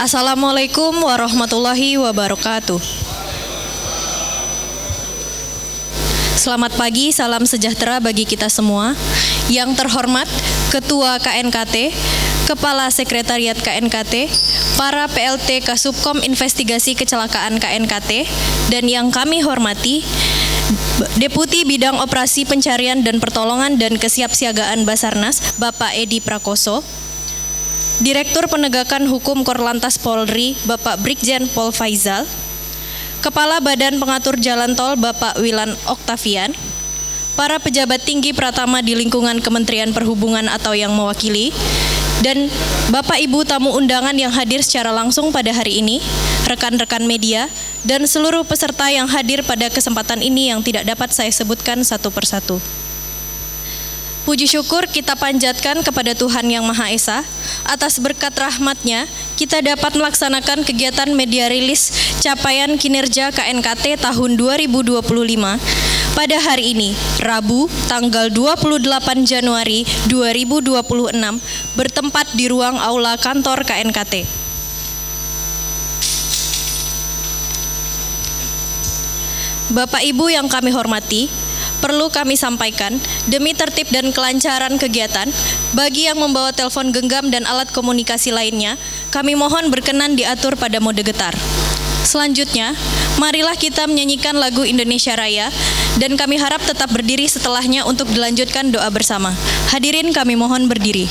Assalamualaikum warahmatullahi wabarakatuh. Selamat pagi, salam sejahtera bagi kita semua. Yang terhormat Ketua KNKT, Kepala Sekretariat KNKT, para PLT Kasubkom Investigasi Kecelakaan KNKT, dan yang kami hormati Deputi Bidang Operasi Pencarian dan Pertolongan dan Kesiapsiagaan Basarnas, Bapak Edi Prakoso, Direktur Penegakan Hukum Korlantas Polri, Bapak Brigjen Pol Faizal, Kepala Badan Pengatur Jalan Tol, Bapak Wilan Oktavian, para pejabat tinggi pratama di lingkungan Kementerian Perhubungan atau yang mewakili, dan Bapak Ibu tamu undangan yang hadir secara langsung pada hari ini, rekan-rekan media, dan seluruh peserta yang hadir pada kesempatan ini yang tidak dapat saya sebutkan satu persatu. Puji syukur kita panjatkan kepada Tuhan Yang Maha Esa, atas berkat rahmat-Nya, kita dapat melaksanakan kegiatan media rilis capaian kinerja KNKT tahun 2025 pada hari ini, Rabu, tanggal 28 Januari 2026, bertempat di ruang aula kantor KNKT. Bapak Ibu yang kami hormati, perlu kami sampaikan, demi tertib dan kelancaran kegiatan, bagi yang membawa telepon genggam dan alat komunikasi lainnya, kami mohon berkenan diatur pada mode getar. Selanjutnya, marilah kita menyanyikan lagu Indonesia Raya, dan kami harap tetap berdiri setelahnya untuk dilanjutkan doa bersama. Hadirin kami mohon berdiri.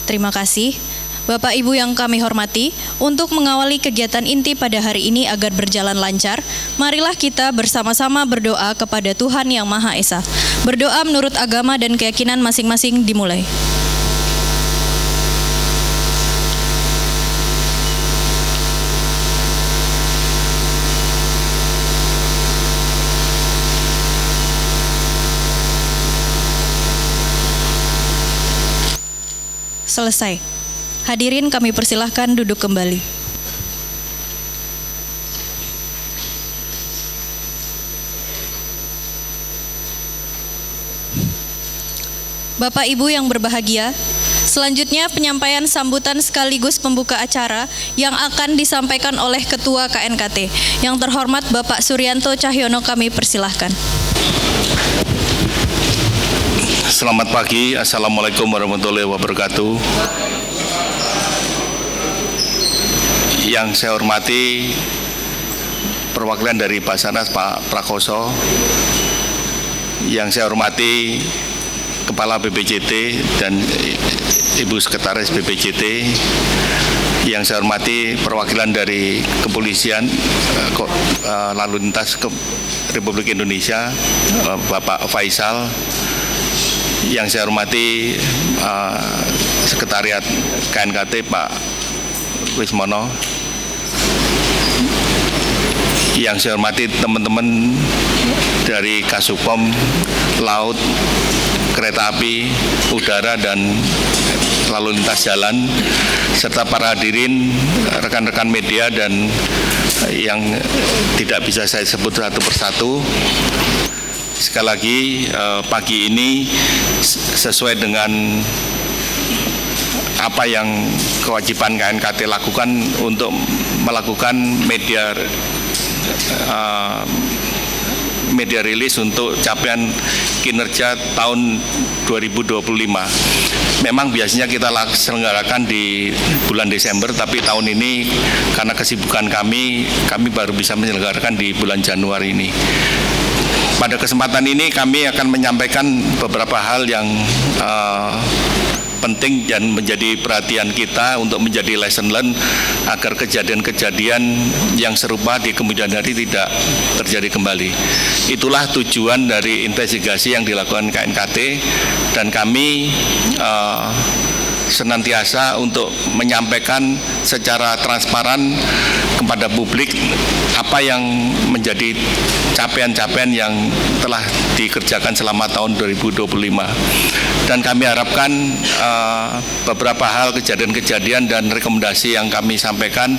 Terima kasih. Bapak Ibu yang kami hormati, untuk mengawali kegiatan inti pada hari ini agar berjalan lancar, marilah kita bersama-sama berdoa kepada Tuhan Yang Maha Esa. Berdoa menurut agama dan keyakinan masing-masing dimulai. Selesai. Hadirin kami persilahkan duduk kembali. Bapak Ibu yang berbahagia, selanjutnya penyampaian sambutan sekaligus pembuka acara yang akan disampaikan oleh Ketua KNKT. Yang terhormat Bapak Suryanto Cahyono kami persilahkan. Selamat pagi, Assalamualaikum warahmatullahi wabarakatuh. Yang saya hormati perwakilan dari Basarnas Pak Prakoso, yang saya hormati Kepala BPJT dan Ibu Sekretaris BPJT, yang saya hormati perwakilan dari Kepolisian Lalu Lintas Republik Indonesia, Bapak Faizal, Yang saya hormati Sekretariat KNKT Pak Wismono, yang saya hormati teman-teman dari Kasupom, Laut, Kereta Api, Udara, dan Lalu Lintas Jalan, serta para hadirin, rekan-rekan media, dan yang tidak bisa saya sebut satu persatu. Sekali lagi, pagi ini sesuai dengan apa yang kewajiban KNKT lakukan untuk melakukan media rilis untuk capaian kinerja tahun 2025. Memang biasanya kita selenggarakan di bulan Desember, tapi tahun ini karena kesibukan kami baru bisa menyelenggarakan di bulan Januari ini. Pada kesempatan ini kami akan menyampaikan beberapa hal yang penting dan menjadi perhatian kita untuk menjadi lesson learned agar kejadian-kejadian yang serupa di kemudian hari tidak terjadi kembali. Itulah tujuan dari investigasi yang dilakukan KNKT, dan kami senantiasa untuk menyampaikan secara transparan kepada publik apa yang menjadi capaian-capaian yang telah dikerjakan selama tahun 2025. Dan kami harapkan beberapa hal, kejadian-kejadian dan rekomendasi yang kami sampaikan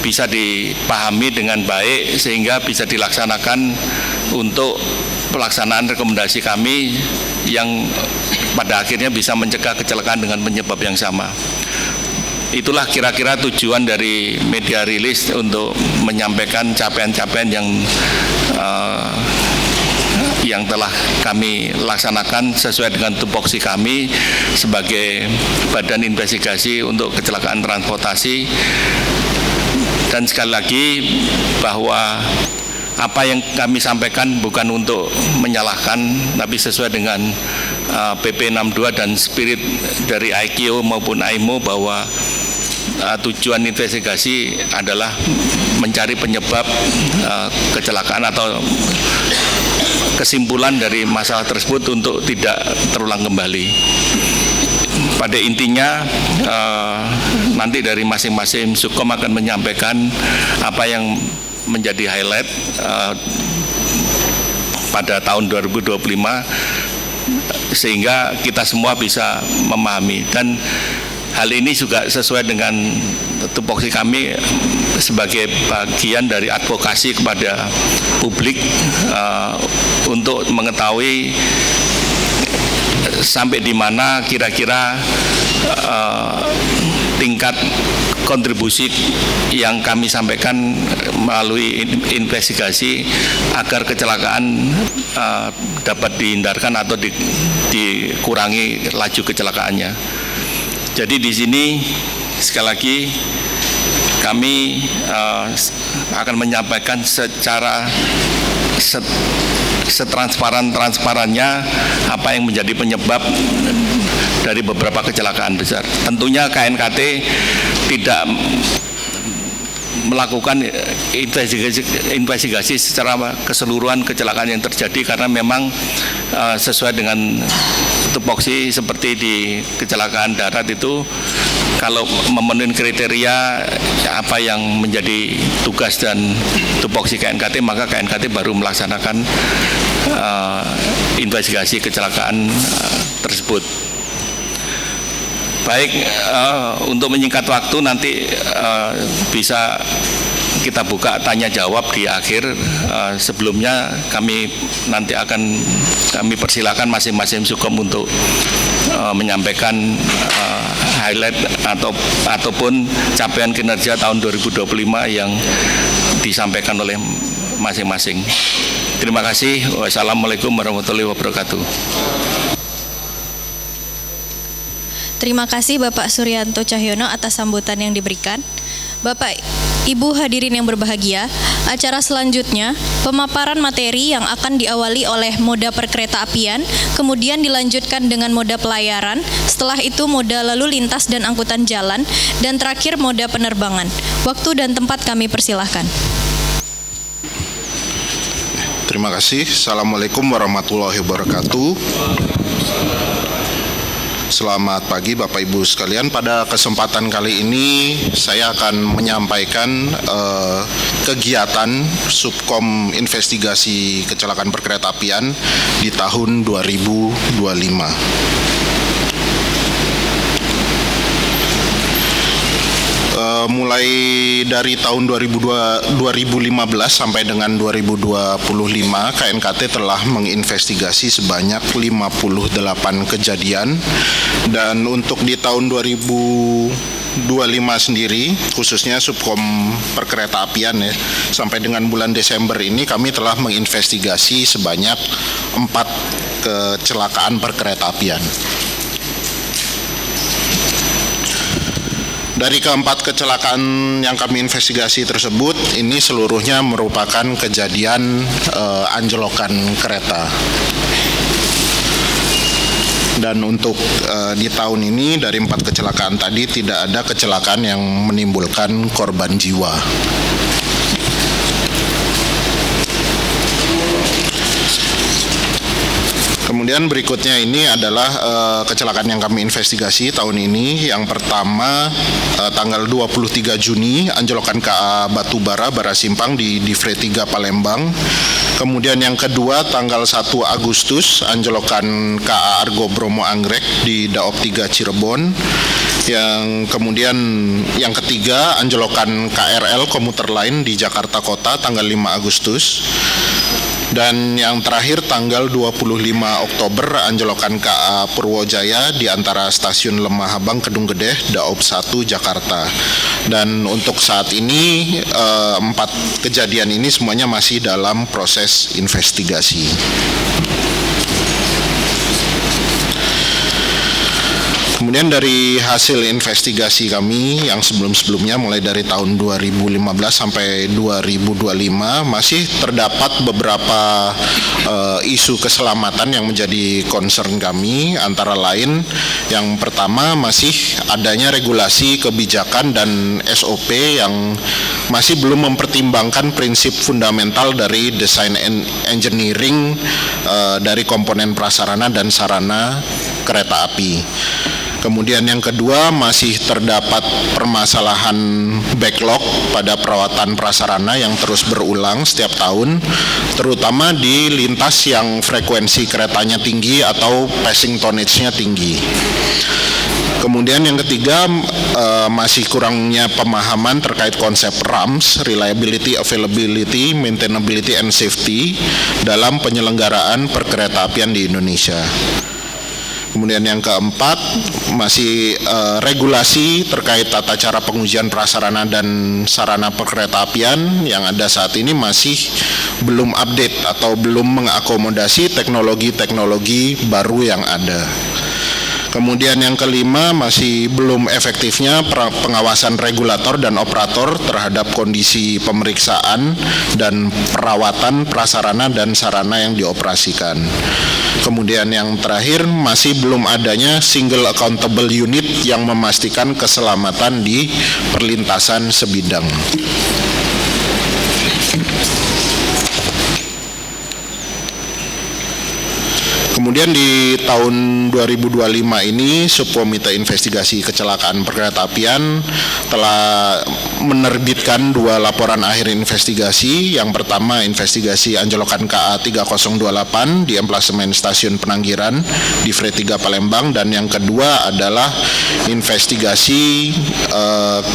bisa dipahami dengan baik sehingga bisa dilaksanakan untuk pelaksanaan rekomendasi kami yang pada akhirnya bisa mencegah kecelakaan dengan penyebab yang sama. Itulah kira-kira tujuan dari media rilis untuk menyampaikan capaian-capaian yang telah kami laksanakan sesuai dengan tupoksi kami sebagai badan investigasi untuk kecelakaan transportasi. Dan sekali lagi bahwa apa yang kami sampaikan bukan untuk menyalahkan, tapi sesuai dengan PP 62 dan spirit dari IKO maupun AIMO bahwa tujuan investigasi adalah mencari penyebab kecelakaan atau kesimpulan dari masalah tersebut untuk tidak terulang kembali. Pada intinya nanti dari masing-masing Subkom akan menyampaikan apa yang menjadi highlight pada tahun 2025 sehingga kita semua bisa memahami, dan hal ini juga sesuai dengan tupoksi kami sebagai bagian dari advokasi kepada publik untuk mengetahui sampai di mana kira-kira tingkat kontribusi yang kami sampaikan melalui investigasi agar kecelakaan dapat dihindarkan atau dikurangi laju kecelakaannya. Jadi di sini sekali lagi kami akan menyampaikan secara setransparan-transparannya apa yang menjadi penyebab dari beberapa kecelakaan besar. Tentunya KNKT tidak melakukan investigasi secara keseluruhan kecelakaan yang terjadi karena memang sesuai dengan tupoksi seperti di kecelakaan darat itu, kalau memenuhi kriteria apa yang menjadi tugas dan tupoksi KNKT, maka KNKT baru melaksanakan investigasi kecelakaan tersebut. Baik, untuk menyingkat waktu nanti bisa kita buka tanya jawab di akhir. Sebelumnya kami persilakan masing-masing Subkom untuk menyampaikan highlight ataupun capaian kinerja tahun 2025 yang disampaikan oleh masing-masing. Terima kasih. Wassalamualaikum warahmatullahi wabarakatuh. Terima kasih Bapak Suryanto Cahyono atas sambutan yang diberikan. Bapak, Ibu hadirin yang berbahagia, acara selanjutnya pemaparan materi yang akan diawali oleh moda perkeretaapian, kemudian dilanjutkan dengan moda pelayaran, setelah itu moda lalu lintas dan angkutan jalan, dan terakhir moda penerbangan. Waktu dan tempat kami persilahkan. Terima kasih. Assalamualaikum warahmatullahi wabarakatuh. Selamat pagi Bapak Ibu sekalian. Pada kesempatan kali ini saya akan menyampaikan kegiatan Subkom Investigasi Kecelakaan Perkeretaapian di tahun 2025. Mulai dari tahun 2015 sampai dengan 2025, KNKT telah menginvestigasi sebanyak 58 kejadian, dan untuk di tahun 2025 sendiri, khususnya Subkom Perkeretaapian ya, sampai dengan bulan Desember ini kami telah menginvestigasi sebanyak 4 kecelakaan perkeretaapian. Dari keempat kecelakaan yang kami investigasi tersebut, ini seluruhnya merupakan kejadian anjlokan kereta. Dan untuk di tahun ini dari 4 kecelakaan tadi tidak ada kecelakaan yang menimbulkan korban jiwa. Kemudian berikutnya ini adalah kecelakaan yang kami investigasi tahun ini. Yang pertama tanggal 23 Juni anjlokan KA Batubara Barasimpang di Divre 3 Palembang. Kemudian yang kedua tanggal 1 Agustus anjlokan KA Argo Bromo Anggrek di Daop 3 Cirebon. Yang kemudian yang ketiga anjlokan KRL komuter lain di Jakarta Kota tanggal 5 Agustus. Dan yang terakhir tanggal 25 Oktober anjlokan KA Purwojaya di antara stasiun Lemah Habang Kedung Gedeh Daop 1 Jakarta. Dan untuk saat ini 4 kejadian ini semuanya masih dalam proses investigasi. Kemudian dari hasil investigasi kami yang sebelum-sebelumnya mulai dari tahun 2015 sampai 2025 masih terdapat beberapa isu keselamatan yang menjadi concern kami, antara lain yang pertama masih adanya regulasi, kebijakan dan SOP yang masih belum mempertimbangkan prinsip fundamental dari desain engineering dari komponen prasarana dan sarana kereta api. Kemudian yang kedua masih terdapat permasalahan backlog pada perawatan prasarana yang terus berulang setiap tahun, terutama di lintas yang frekuensi keretanya tinggi atau passing tonnage-nya tinggi. Kemudian yang ketiga masih kurangnya pemahaman terkait konsep RAMS, Reliability, Availability, Maintainability, and Safety dalam penyelenggaraan perkeretaapian di Indonesia. Kemudian yang keempat masih regulasi terkait tata cara pengujian prasarana dan sarana perkeretaapian yang ada saat ini masih belum update atau belum mengakomodasi teknologi-teknologi baru yang ada. Kemudian yang kelima masih belum efektifnya pengawasan regulator dan operator terhadap kondisi pemeriksaan dan perawatan prasarana dan sarana yang dioperasikan. Kemudian yang terakhir masih belum adanya single accountable unit yang memastikan keselamatan di perlintasan sebidang. Kemudian di tahun 2025 ini Subkomite Investigasi Kecelakaan Perkeretaapian telah menerbitkan 2 laporan akhir investigasi. Yang pertama investigasi anjlokan KA 3028 di emplasemen Stasiun Penanggiran di Divre 3 Palembang, dan yang kedua adalah investigasi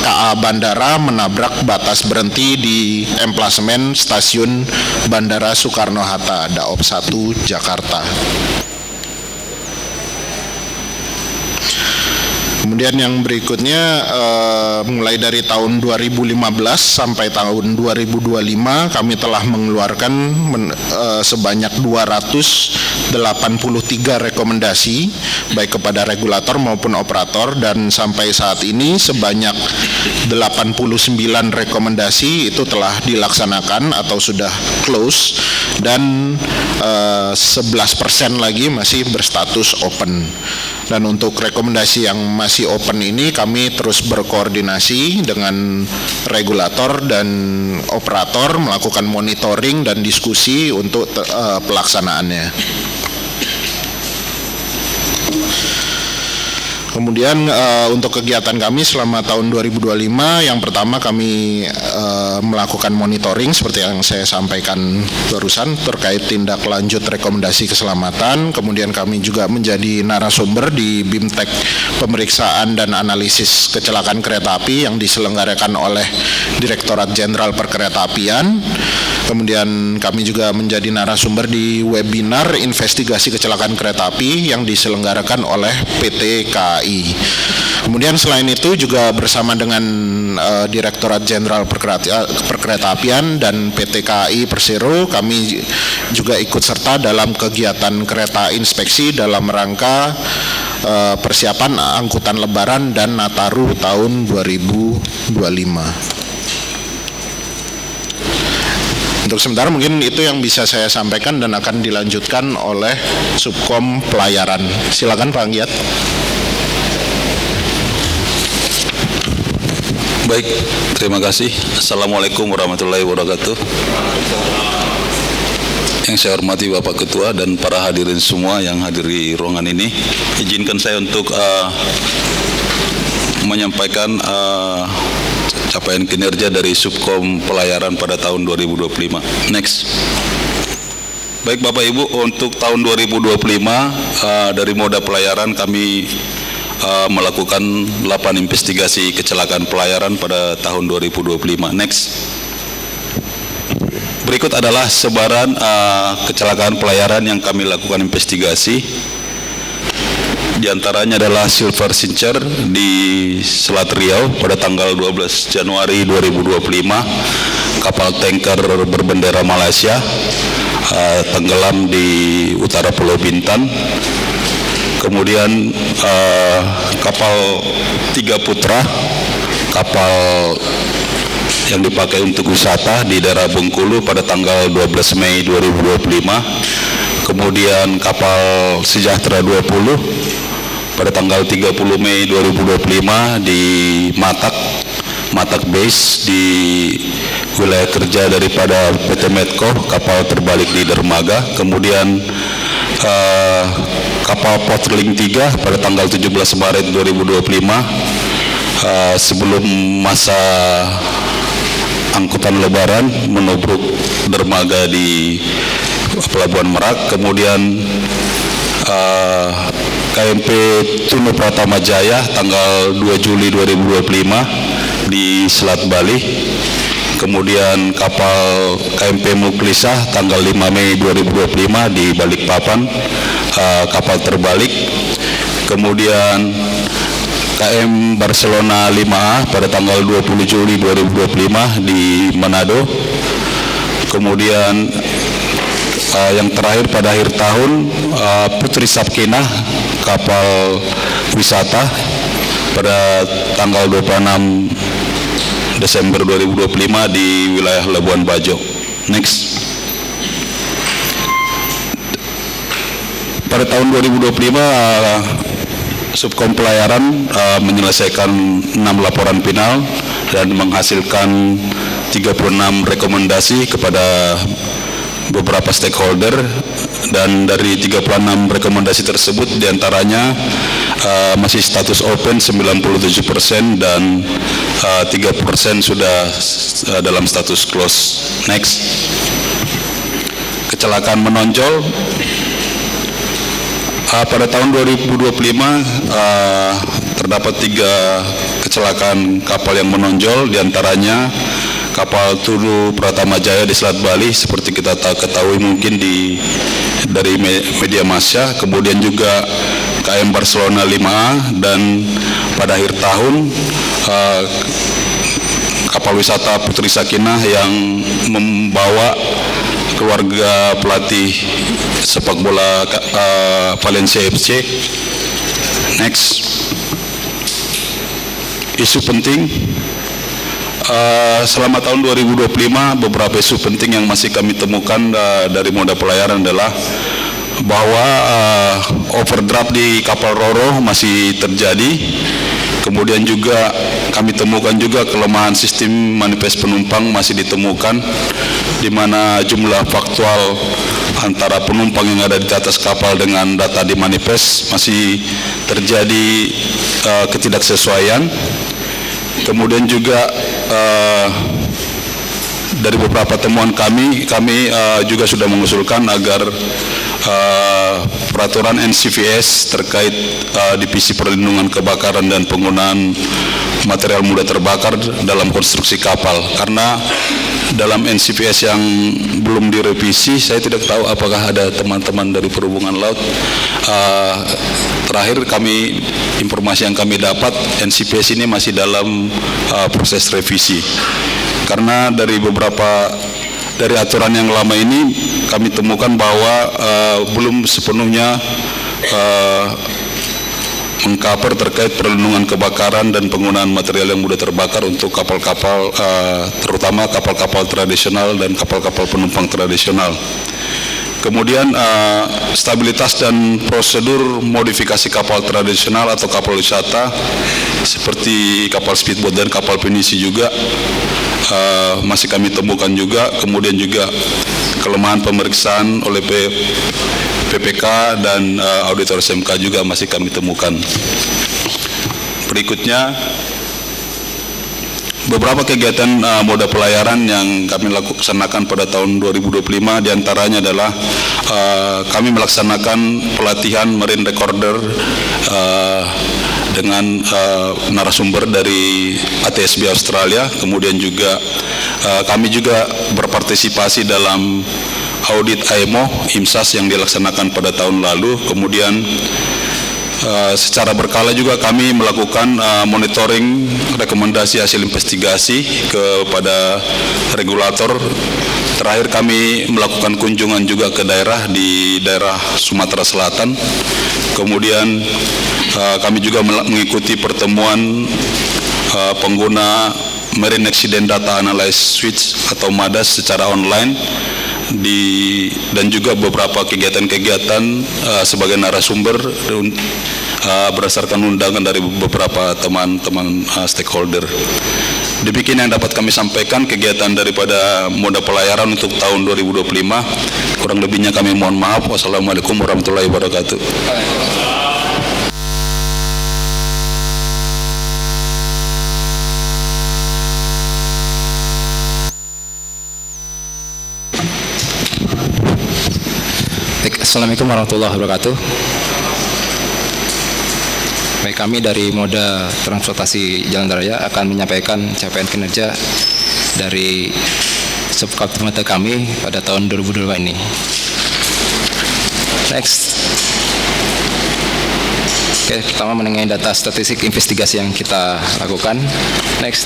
KA Bandara menabrak batas berhenti di emplasemen Stasiun Bandara Soekarno-Hatta Daop 1 Jakarta. Kemudian yang berikutnya mulai dari tahun 2015 sampai tahun 2025 kami telah mengeluarkan sebanyak 283 rekomendasi baik kepada regulator maupun operator, dan sampai saat ini sebanyak 89 rekomendasi itu telah dilaksanakan atau sudah close, dan 11% lagi masih berstatus open. Dan untuk rekomendasi yang masih open ini kami terus berkoordinasi dengan regulator dan operator melakukan monitoring dan diskusi untuk pelaksanaannya. Kemudian untuk kegiatan kami selama tahun 2025, yang pertama kami melakukan monitoring seperti yang saya sampaikan barusan terkait tindak lanjut rekomendasi keselamatan. Kemudian kami juga menjadi narasumber di BIMTEK pemeriksaan dan analisis kecelakaan kereta api yang diselenggarakan oleh Direktorat Jenderal Perkeretaapian. Kemudian kami juga menjadi narasumber di webinar investigasi kecelakaan kereta api yang diselenggarakan oleh PT KAI. Kemudian selain itu juga bersama dengan Direktorat Jenderal Perkeretaapian dan PT KAI Persero, kami juga ikut serta dalam kegiatan kereta inspeksi dalam rangka persiapan angkutan Lebaran dan Nataru tahun 2025. Untuk sementara mungkin itu yang bisa saya sampaikan dan akan dilanjutkan oleh Subkom Pelayaran. Silakan Pak Anggiat. Baik, terima kasih. Assalamualaikum warahmatullahi wabarakatuh. Yang saya hormati Bapak Ketua dan para hadirin semua yang hadir di ruangan ini, izinkan saya untuk menyampaikan capaian kinerja dari Subkom Pelayaran pada tahun 2025. Next. Baik Bapak Ibu, untuk tahun 2025 dari moda pelayaran kami melakukan 8 investigasi kecelakaan pelayaran pada tahun 2025. Next. Berikut adalah sebaran kecelakaan pelayaran yang kami lakukan investigasi. Di antaranya adalah Silver Sincer di Selat Riau pada tanggal 12 Januari 2025, kapal tanker berbendera Malaysia tenggelam di utara Pulau Bintan. Kemudian kapal Tiga Putra, kapal yang dipakai untuk wisata di daerah Bengkulu pada tanggal 12 Mei 2025. Kemudian kapal Sejahtera 20 pada tanggal 30 Mei 2025 di Matak Base di wilayah kerja daripada PT Medco, kapal terbalik di dermaga. Kemudian kapal Portling 3 pada tanggal 17 Maret 2025 sebelum masa angkutan Lebaran menubruk dermaga di Pelabuhan Merak. Kemudian KMP Tunu Pratama Jaya tanggal 2 Juli 2025 di Selat Bali. Kemudian kapal KMP Muklisah tanggal 5 Mei 2025 di Balikpapan, kapal terbalik. Kemudian KM Barcelona 5A pada tanggal 20 Juli 2025 di Manado. Kemudian yang terakhir pada akhir tahun Putri Sapkinah, kapal wisata pada tanggal 26 Desember 2025 di wilayah Labuan Bajo. Next. Pada tahun 2025 Subkom Pelayaran menyelesaikan 6 laporan final dan menghasilkan 36 rekomendasi kepada beberapa stakeholder, dan dari 36 rekomendasi tersebut diantaranya masih status open 97% dan 3% sudah dalam status close. Next. Kecelakaan menonjol pada tahun 2025 terdapat 3 kecelakaan kapal yang menonjol, diantaranya kapal Tunu Pratama Jaya di Selat Bali seperti kita ketahui mungkin dari media massa. Kemudian juga KM Barcelona 5A, dan pada akhir tahun kapal wisata Putri Sakinah yang membawa keluarga pelatih sepak bola Valencia FC. Next. Isu penting. Selama tahun 2025 beberapa isu penting yang masih kami temukan dari moda pelayaran adalah bahwa overdraft di kapal Roro masih terjadi. Kemudian juga kami temukan juga kelemahan sistem manifest penumpang masih ditemukan, di mana jumlah faktual antara penumpang yang ada di atas kapal dengan data di manifest masih terjadi ketidaksesuaian. Kemudian juga dari beberapa temuan kami juga sudah mengusulkan agar peraturan NCVS terkait divisi perlindungan kebakaran dan penggunaan material mudah terbakar dalam konstruksi kapal, karena dalam NCVS yang belum direvisi, saya tidak tahu apakah ada teman-teman dari perhubungan laut. Terakhir informasi yang kami dapat, NCVS ini masih dalam proses revisi, karena dari aturan yang lama ini kami temukan bahwa belum sepenuhnya mengcover terkait perlindungan kebakaran dan penggunaan material yang mudah terbakar untuk kapal-kapal, terutama kapal-kapal tradisional dan kapal-kapal penumpang tradisional. Kemudian stabilitas dan prosedur modifikasi kapal tradisional atau kapal wisata seperti kapal speedboat dan kapal pinisi juga masih kami temukan juga. Kemudian juga kelemahan pemeriksaan oleh PPK dan auditor SMK juga masih kami temukan. Berikutnya, beberapa kegiatan moda pelayaran yang kami laksanakan pada tahun 2025 diantaranya adalah kami melaksanakan pelatihan marine recorder dengan narasumber dari ATSB Australia. Kemudian juga kami juga berpartisipasi dalam audit IMO IMSAS yang dilaksanakan pada tahun lalu. Kemudian secara berkala juga kami melakukan monitoring rekomendasi hasil investigasi kepada regulator. Terakhir kami melakukan kunjungan juga ke di daerah Sumatera Selatan. Kemudian kami juga mengikuti pertemuan pengguna Marine Accident Data Analysis Suite atau MADAS secara online, dan juga beberapa kegiatan-kegiatan sebagai narasumber berdasarkan undangan dari beberapa teman-teman stakeholder. Demikian yang dapat kami sampaikan kegiatan daripada moda pelayaran untuk tahun 2025. Kurang lebihnya kami mohon maaf. Wassalamualaikum warahmatullahi wabarakatuh. Assalamualaikum warahmatullahi wabarakatuh. Baik, kami dari Moda Transportasi Jalan Raya akan menyampaikan capaian kinerja dari subkabupaten kami pada tahun 2022 ini. Next. Oke, pertama mengenai data statistik investigasi yang kita lakukan. Next.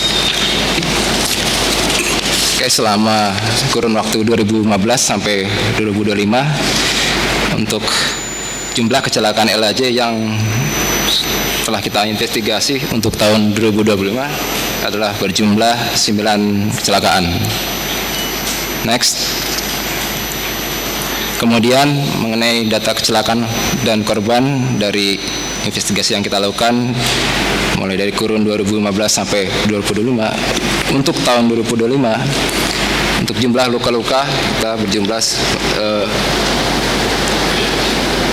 Oke, selama kurun waktu 2015 sampai 2025 untuk jumlah kecelakaan LHJ yang telah kita investigasi untuk tahun 2025 adalah berjumlah 9 kecelakaan. Next. Kemudian mengenai data kecelakaan dan korban dari investigasi yang kita lakukan mulai dari kurun 2015 sampai 2025, untuk tahun 2025 untuk jumlah luka-luka kita berjumlah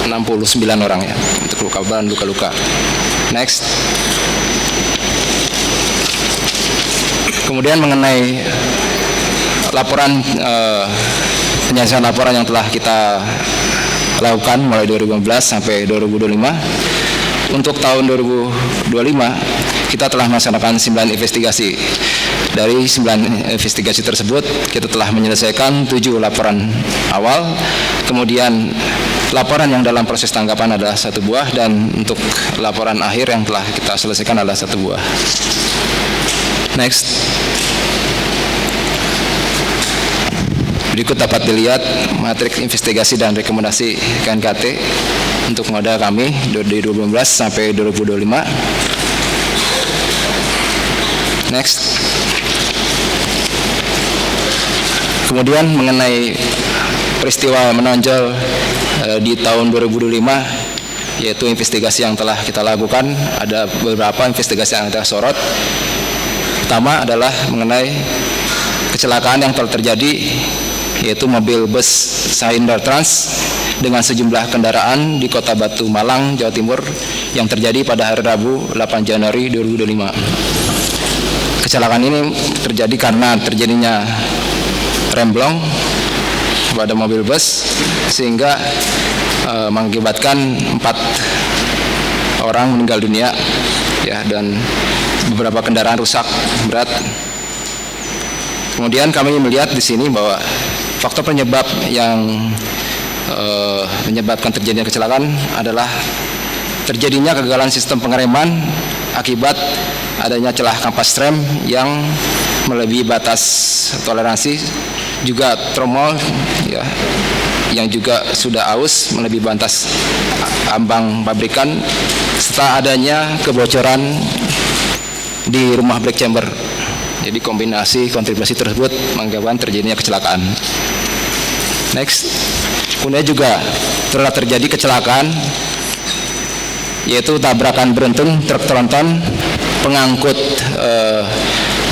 69 orang ya untuk luka dan luka-luka. Next. Kemudian mengenai laporan penyelesaian laporan yang telah kita lakukan mulai 2015 sampai 2025. Untuk tahun 2025 kita telah melaksanakan 9 investigasi. Dari 9 investigasi tersebut kita telah menyelesaikan 7 laporan awal. Kemudian laporan yang dalam proses tanggapan adalah 1 buah, dan untuk laporan akhir yang telah kita selesaikan adalah 1 buah. Next. Berikut dapat dilihat matriks investigasi dan rekomendasi KNKT untuk moda kami dari 2015 sampai 2025. Next. Kemudian mengenai peristiwa menonjol di tahun 2025, yaitu investigasi yang telah kita lakukan, ada beberapa investigasi yang kita sorot. Pertama adalah mengenai kecelakaan yang telah terjadi yaitu mobil bus Sahindra Trans dengan sejumlah kendaraan di Kota Batu, Malang, Jawa Timur yang terjadi pada hari Rabu 8 Januari 2025. Kecelakaan ini terjadi karena terjadinya remblong pada mobil bus sehingga mengakibatkan 4 orang meninggal dunia ya, dan beberapa kendaraan rusak berat. Kemudian kami melihat di sini bahwa faktor penyebab yang menyebabkan terjadinya kecelakaan adalah terjadinya kegagalan sistem pengereman akibat adanya celah kampas rem yang melebihi batas toleransi, juga tromol ya, yang juga sudah aus melebihi batas ambang pabrikan, serta adanya kebocoran di rumah brake chamber. Jadi kombinasi kontribusi tersebut mengakibatkan terjadinya kecelakaan. Next, kemudian juga telah terjadi kecelakaan yaitu tabrakan beruntun truk tronton pengangkut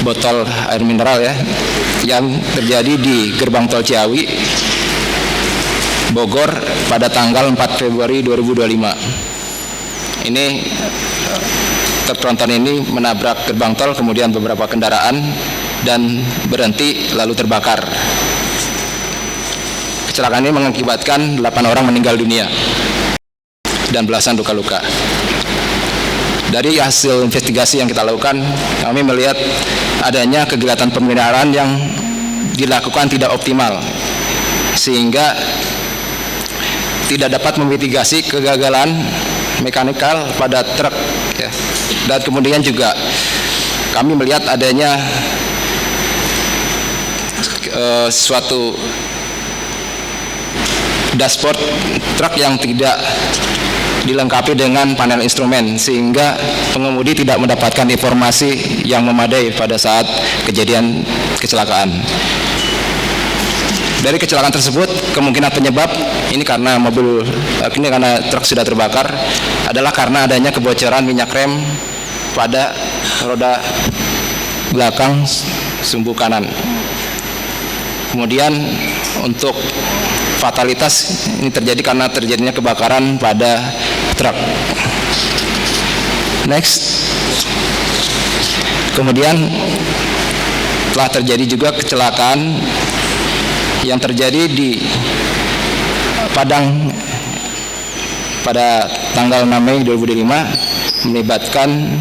botol air mineral ya, yang terjadi di gerbang tol Ciawi, Bogor pada tanggal 4 Februari 2025. Ini truk tronton ini menabrak gerbang tol, kemudian beberapa kendaraan dan berhenti lalu terbakar. Kecelakaan ini mengakibatkan 8 orang meninggal dunia dan belasan luka-luka. Dari hasil investigasi yang kita lakukan, kami melihat adanya kegiatan pemeliharaan yang dilakukan tidak optimal sehingga tidak dapat memitigasi kegagalan mekanikal pada truk ya. Dan kemudian juga kami melihat adanya suatu dashboard truk yang tidak dilengkapi dengan panel instrumen sehingga pengemudi tidak mendapatkan informasi yang memadai pada saat kejadian kecelakaan. Dari kecelakaan tersebut, kemungkinan penyebab ini karena truk sudah terbakar adalah karena adanya kebocoran minyak rem pada roda belakang sumbu kanan. Kemudian untuk fatalitas ini terjadi karena terjadinya kebakaran pada truk. Next, kemudian telah terjadi juga kecelakaan yang terjadi di Padang pada tanggal 6 Mei 2005 melibatkan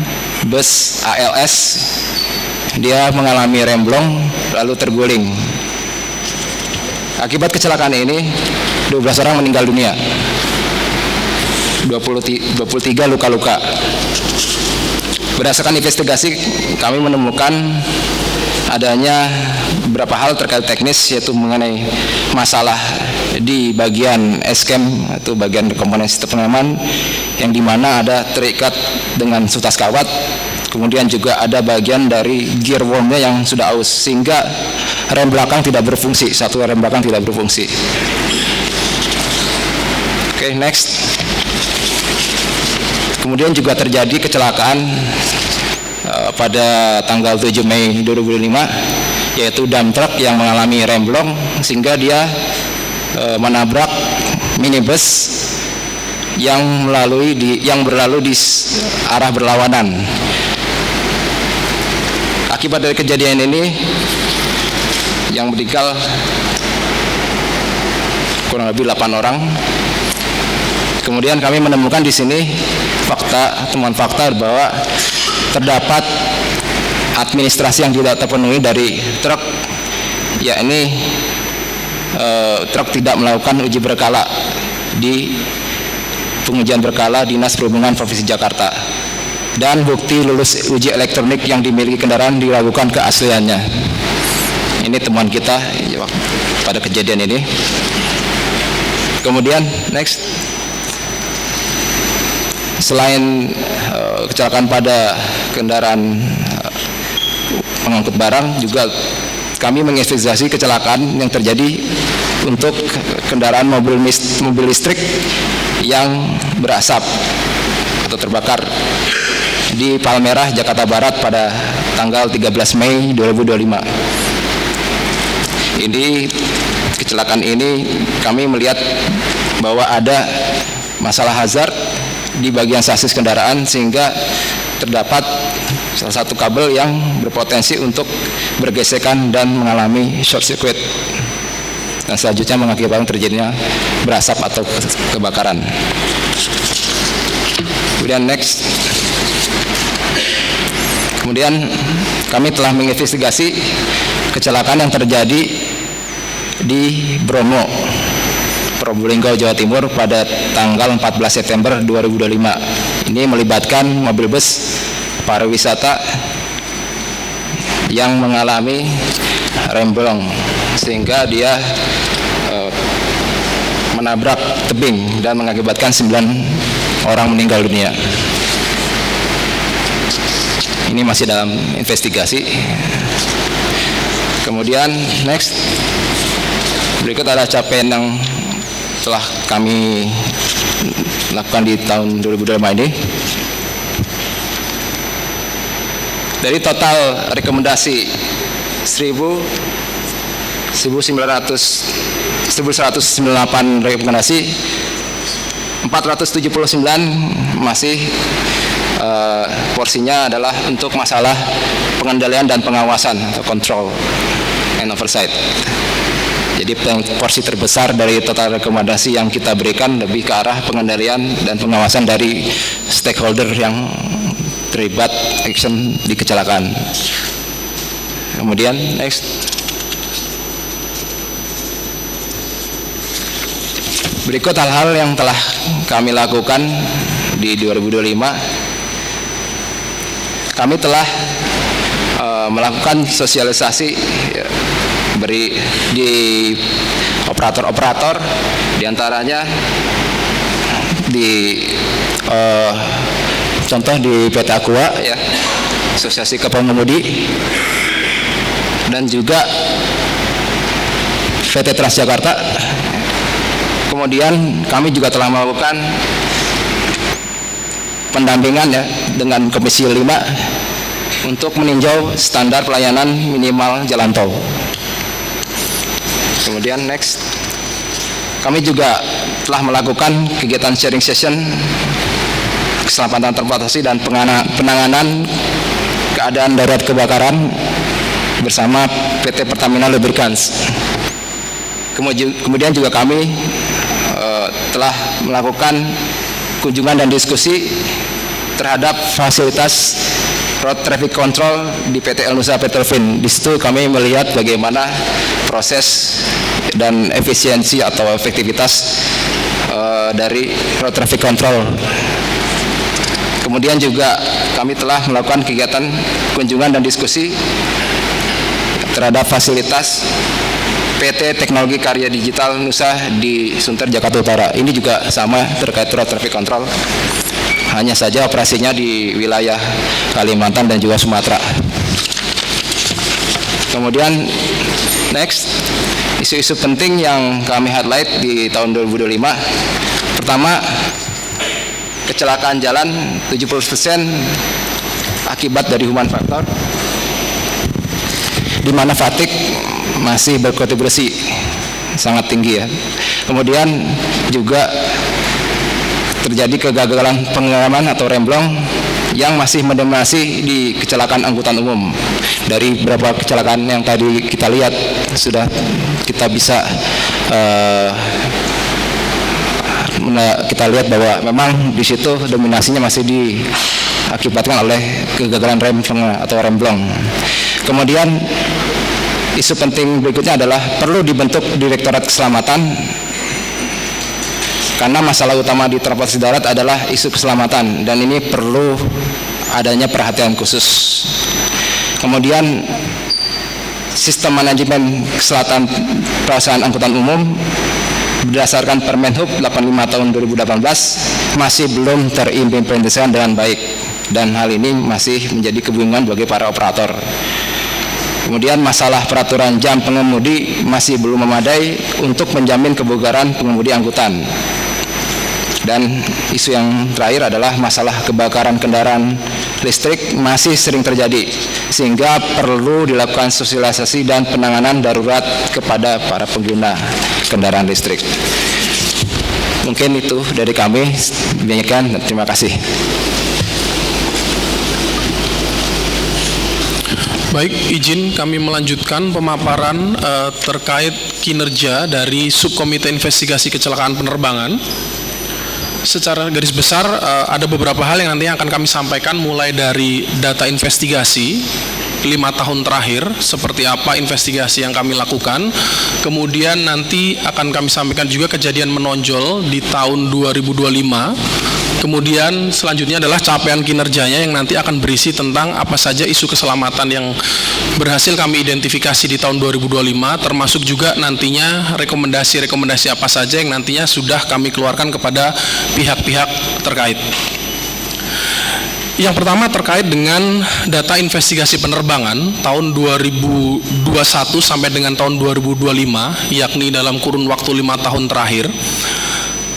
bus ALS. Dia mengalami remblong lalu terguling. Akibat kecelakaan ini 12 orang meninggal dunia, 23 luka-luka. Berdasarkan investigasi, kami menemukan adanya beberapa hal terkait teknis, yaitu mengenai masalah di bagian eskem atau bagian komponen sistem pengereman yang dimana ada terikat dengan sutas kawat. Kemudian juga ada bagian dari gear wormnya yang sudah aus sehingga rem belakang tidak berfungsi, satu rem belakang tidak berfungsi. Oke, next. Kemudian juga terjadi kecelakaan pada tanggal 7 Mei 2005, yaitu dump truck yang mengalami remblong sehingga dia menabrak minibus yang berlalu di arah berlawanan. Akibat dari kejadian ini yang meninggal kurang lebih 8 orang. Kemudian kami menemukan di sini temuan fakta bahwa terdapat administrasi yang tidak terpenuhi dari truk, yakni truk tidak melakukan uji berkala di pengujian berkala Dinas Perhubungan Provinsi Jakarta, dan bukti lulus uji elektronik yang dimiliki kendaraan diragukan keasliannya. Ini temuan kita pada kejadian ini. Kemudian next, selain kecelakaan pada kendaraan pengangkut barang, juga kami menginvestigasi kecelakaan yang terjadi untuk kendaraan mobil listrik yang berasap atau terbakar di Palmerah, Jakarta Barat pada tanggal 13 Mei 2025. Ini kecelakaan ini kami melihat bahwa ada masalah hazard di bagian sasis kendaraan sehingga terdapat salah satu kabel yang berpotensi untuk bergesekan dan mengalami short circuit dan selanjutnya mengakibatkan terjadinya berasap atau kebakaran. Kemudian kami telah menginvestigasi kecelakaan yang terjadi di Bromo, Probolinggo, Jawa Timur pada tanggal 14 September 2025. Ini melibatkan mobil bus pariwisata yang mengalami remblong sehingga dia menabrak tebing dan mengakibatkan 9 orang meninggal dunia. Ini masih dalam investigasi. Kemudian berikut ada capaian yang telah kami lakukan di tahun 2025 ini. Dari total rekomendasi 1198 rekomendasi, 479 masih porsinya adalah untuk masalah pengendalian dan pengawasan atau control and oversight. Jadi porsi terbesar dari total rekomendasi yang kita berikan lebih ke arah pengendalian dan pengawasan dari stakeholder yang terlibat action di kecelakaan. Kemudian berikut hal-hal yang telah kami lakukan di 2025. Kami telah melakukan sosialisasi di operator-operator, diantaranya di contoh di PT Aqua ya, Asosiasi Kapal Pengemudi, dan juga PT Transjakarta. Kemudian kami juga telah melakukan pendampingan ya dengan Komisi 5 untuk meninjau standar pelayanan minimal jalan tol. Kemudian kami juga telah melakukan kegiatan sharing session keselamatan transportasi dan penanganan keadaan darurat kebakaran bersama PT Pertamina Lubricants. Kemudian juga kami telah melakukan kunjungan dan diskusi terhadap fasilitas road traffic control di PT Elnusa Petrofin. Di situ kami melihat bagaimana proses dan efisiensi atau efektivitas dari road traffic control. Kemudian juga kami telah melakukan kegiatan kunjungan dan diskusi terhadap fasilitas PT Teknologi Karya Digital Nusa di Sunter, Jakarta Utara. Ini juga sama terkait road traffic control. Hanya saja operasinya di wilayah Kalimantan dan juga Sumatera. Kemudian isu-isu penting yang kami highlight di tahun 2025. Pertama, kecelakaan jalan 70% akibat dari human factor, di mana fatigue masih berkontribusi sangat tinggi ya. Kemudian juga terjadi kegagalan pengereman atau remblong yang masih mendominasi di kecelakaan angkutan umum. Dari beberapa kecelakaan yang tadi kita lihat sudah kita bisa kita lihat bahwa memang di situ dominasinya masih diakibatkan oleh kegagalan rem atau remblong. Kemudian isu penting berikutnya adalah perlu dibentuk Direktorat Keselamatan, karena masalah utama di transportasi darat adalah isu keselamatan dan ini perlu adanya perhatian khusus. Kemudian sistem manajemen keselamatan perusahaan angkutan umum berdasarkan Permenhub 85 tahun 2018 masih belum terimplementasikan dengan baik dan hal ini masih menjadi kebingungan bagi para operator. Kemudian masalah peraturan jam pengemudi masih belum memadai untuk menjamin kebugaran pengemudi angkutan. Dan isu yang terakhir adalah masalah kebakaran kendaraan listrik masih sering terjadi, sehingga perlu dilakukan sosialisasi dan penanganan darurat kepada para pengguna kendaraan listrik. Mungkin itu dari kami. Demikian, terima kasih. Baik, izin kami melanjutkan pemaparan terkait kinerja dari Subkomite Investigasi Kecelakaan Penerbangan. Secara garis besar ada beberapa hal yang nantinya akan kami sampaikan, mulai dari data investigasi 5 tahun terakhir, seperti apa investigasi yang kami lakukan. Kemudian nanti akan kami sampaikan juga kejadian menonjol di tahun 2025. Kemudian selanjutnya adalah capaian kinerjanya yang nanti akan berisi tentang apa saja isu keselamatan yang berhasil kami identifikasi di tahun 2025, termasuk juga nantinya rekomendasi-rekomendasi apa saja yang nantinya sudah kami keluarkan kepada pihak-pihak terkait. Yang pertama terkait dengan data investigasi penerbangan tahun 2021 sampai dengan tahun 2025, yakni dalam kurun waktu 5 tahun terakhir.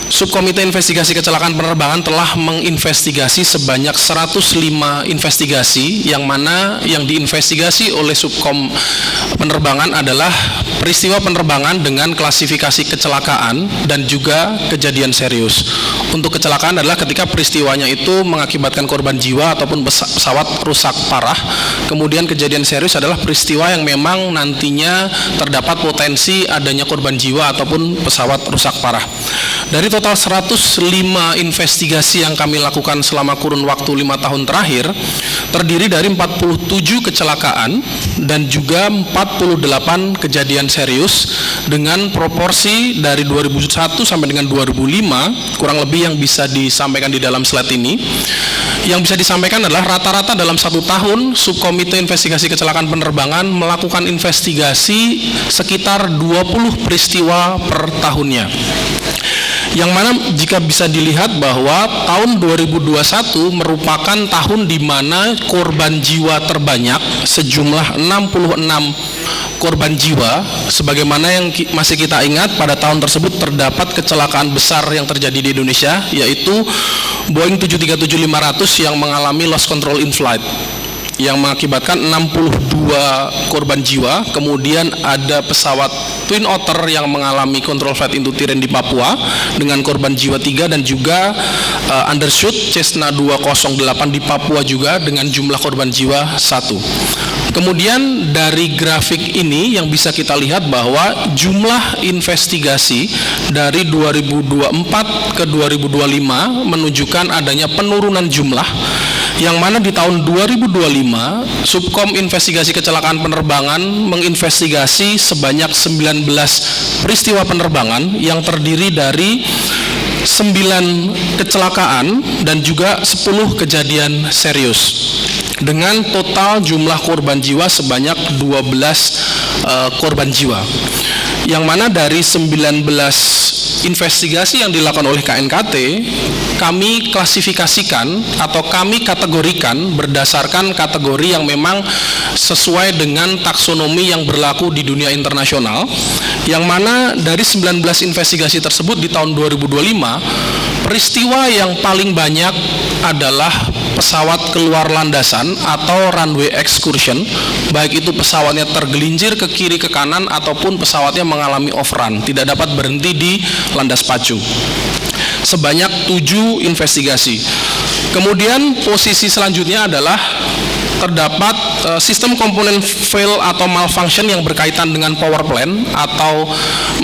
Subkomite Investigasi Kecelakaan Penerbangan telah menginvestigasi sebanyak 105 investigasi, yang mana yang diinvestigasi oleh Subkom Penerbangan adalah peristiwa penerbangan dengan klasifikasi kecelakaan dan juga kejadian serius. Untuk kecelakaan adalah ketika peristiwanya itu mengakibatkan korban jiwa ataupun pesawat rusak parah. Kemudian kejadian serius adalah peristiwa yang memang nantinya terdapat potensi adanya korban jiwa ataupun pesawat rusak parah. Dari total 105 investigasi yang kami lakukan selama kurun waktu 5 tahun terakhir, terdiri dari 47 kecelakaan dan juga 48 kejadian serius, dengan proporsi dari 2001 sampai dengan 2005, kurang lebih yang bisa disampaikan di dalam slide ini. Yang bisa disampaikan adalah rata-rata dalam 1 tahun Subkomite Investigasi Kecelakaan Penerbangan melakukan investigasi sekitar 20 peristiwa per tahunnya. Yang mana jika bisa dilihat bahwa tahun 2021 merupakan tahun di mana korban jiwa terbanyak, sejumlah 66 korban jiwa. Sebagaimana yang masih kita ingat, pada tahun tersebut terdapat kecelakaan besar yang terjadi di Indonesia, yaitu Boeing 737-500 yang mengalami loss control in flight, yang mengakibatkan 62 korban jiwa. Kemudian ada pesawat Twin Otter yang mengalami control flight into terrain di Papua dengan korban jiwa 3, dan juga undershoot Cessna 208 di Papua juga dengan jumlah korban jiwa 1. Kemudian dari grafik ini yang bisa kita lihat bahwa jumlah investigasi dari 2024 ke 2025 menunjukkan adanya penurunan jumlah, yang mana di tahun 2025 Subkom Investigasi Kecelakaan Penerbangan menginvestigasi sebanyak 19 peristiwa penerbangan yang terdiri dari 9 kecelakaan dan juga 10 kejadian serius, dengan total jumlah korban jiwa sebanyak 12 korban jiwa. Yang mana dari 19 investigasi yang dilakukan oleh KNKT, kami klasifikasikan atau kami kategorikan berdasarkan kategori yang memang sesuai dengan taksonomi yang berlaku di dunia internasional, yang mana dari 19 investigasi tersebut di tahun 2025, peristiwa yang paling banyak adalah pesawat keluar landasan atau runway excursion, baik itu pesawatnya tergelincir ke kiri ke kanan ataupun pesawatnya mengalami off-run, tidak dapat berhenti di landas pacu. Sebanyak 7 investigasi. Kemudian posisi selanjutnya adalah terdapat sistem komponen fail atau malfunction yang berkaitan dengan power plant atau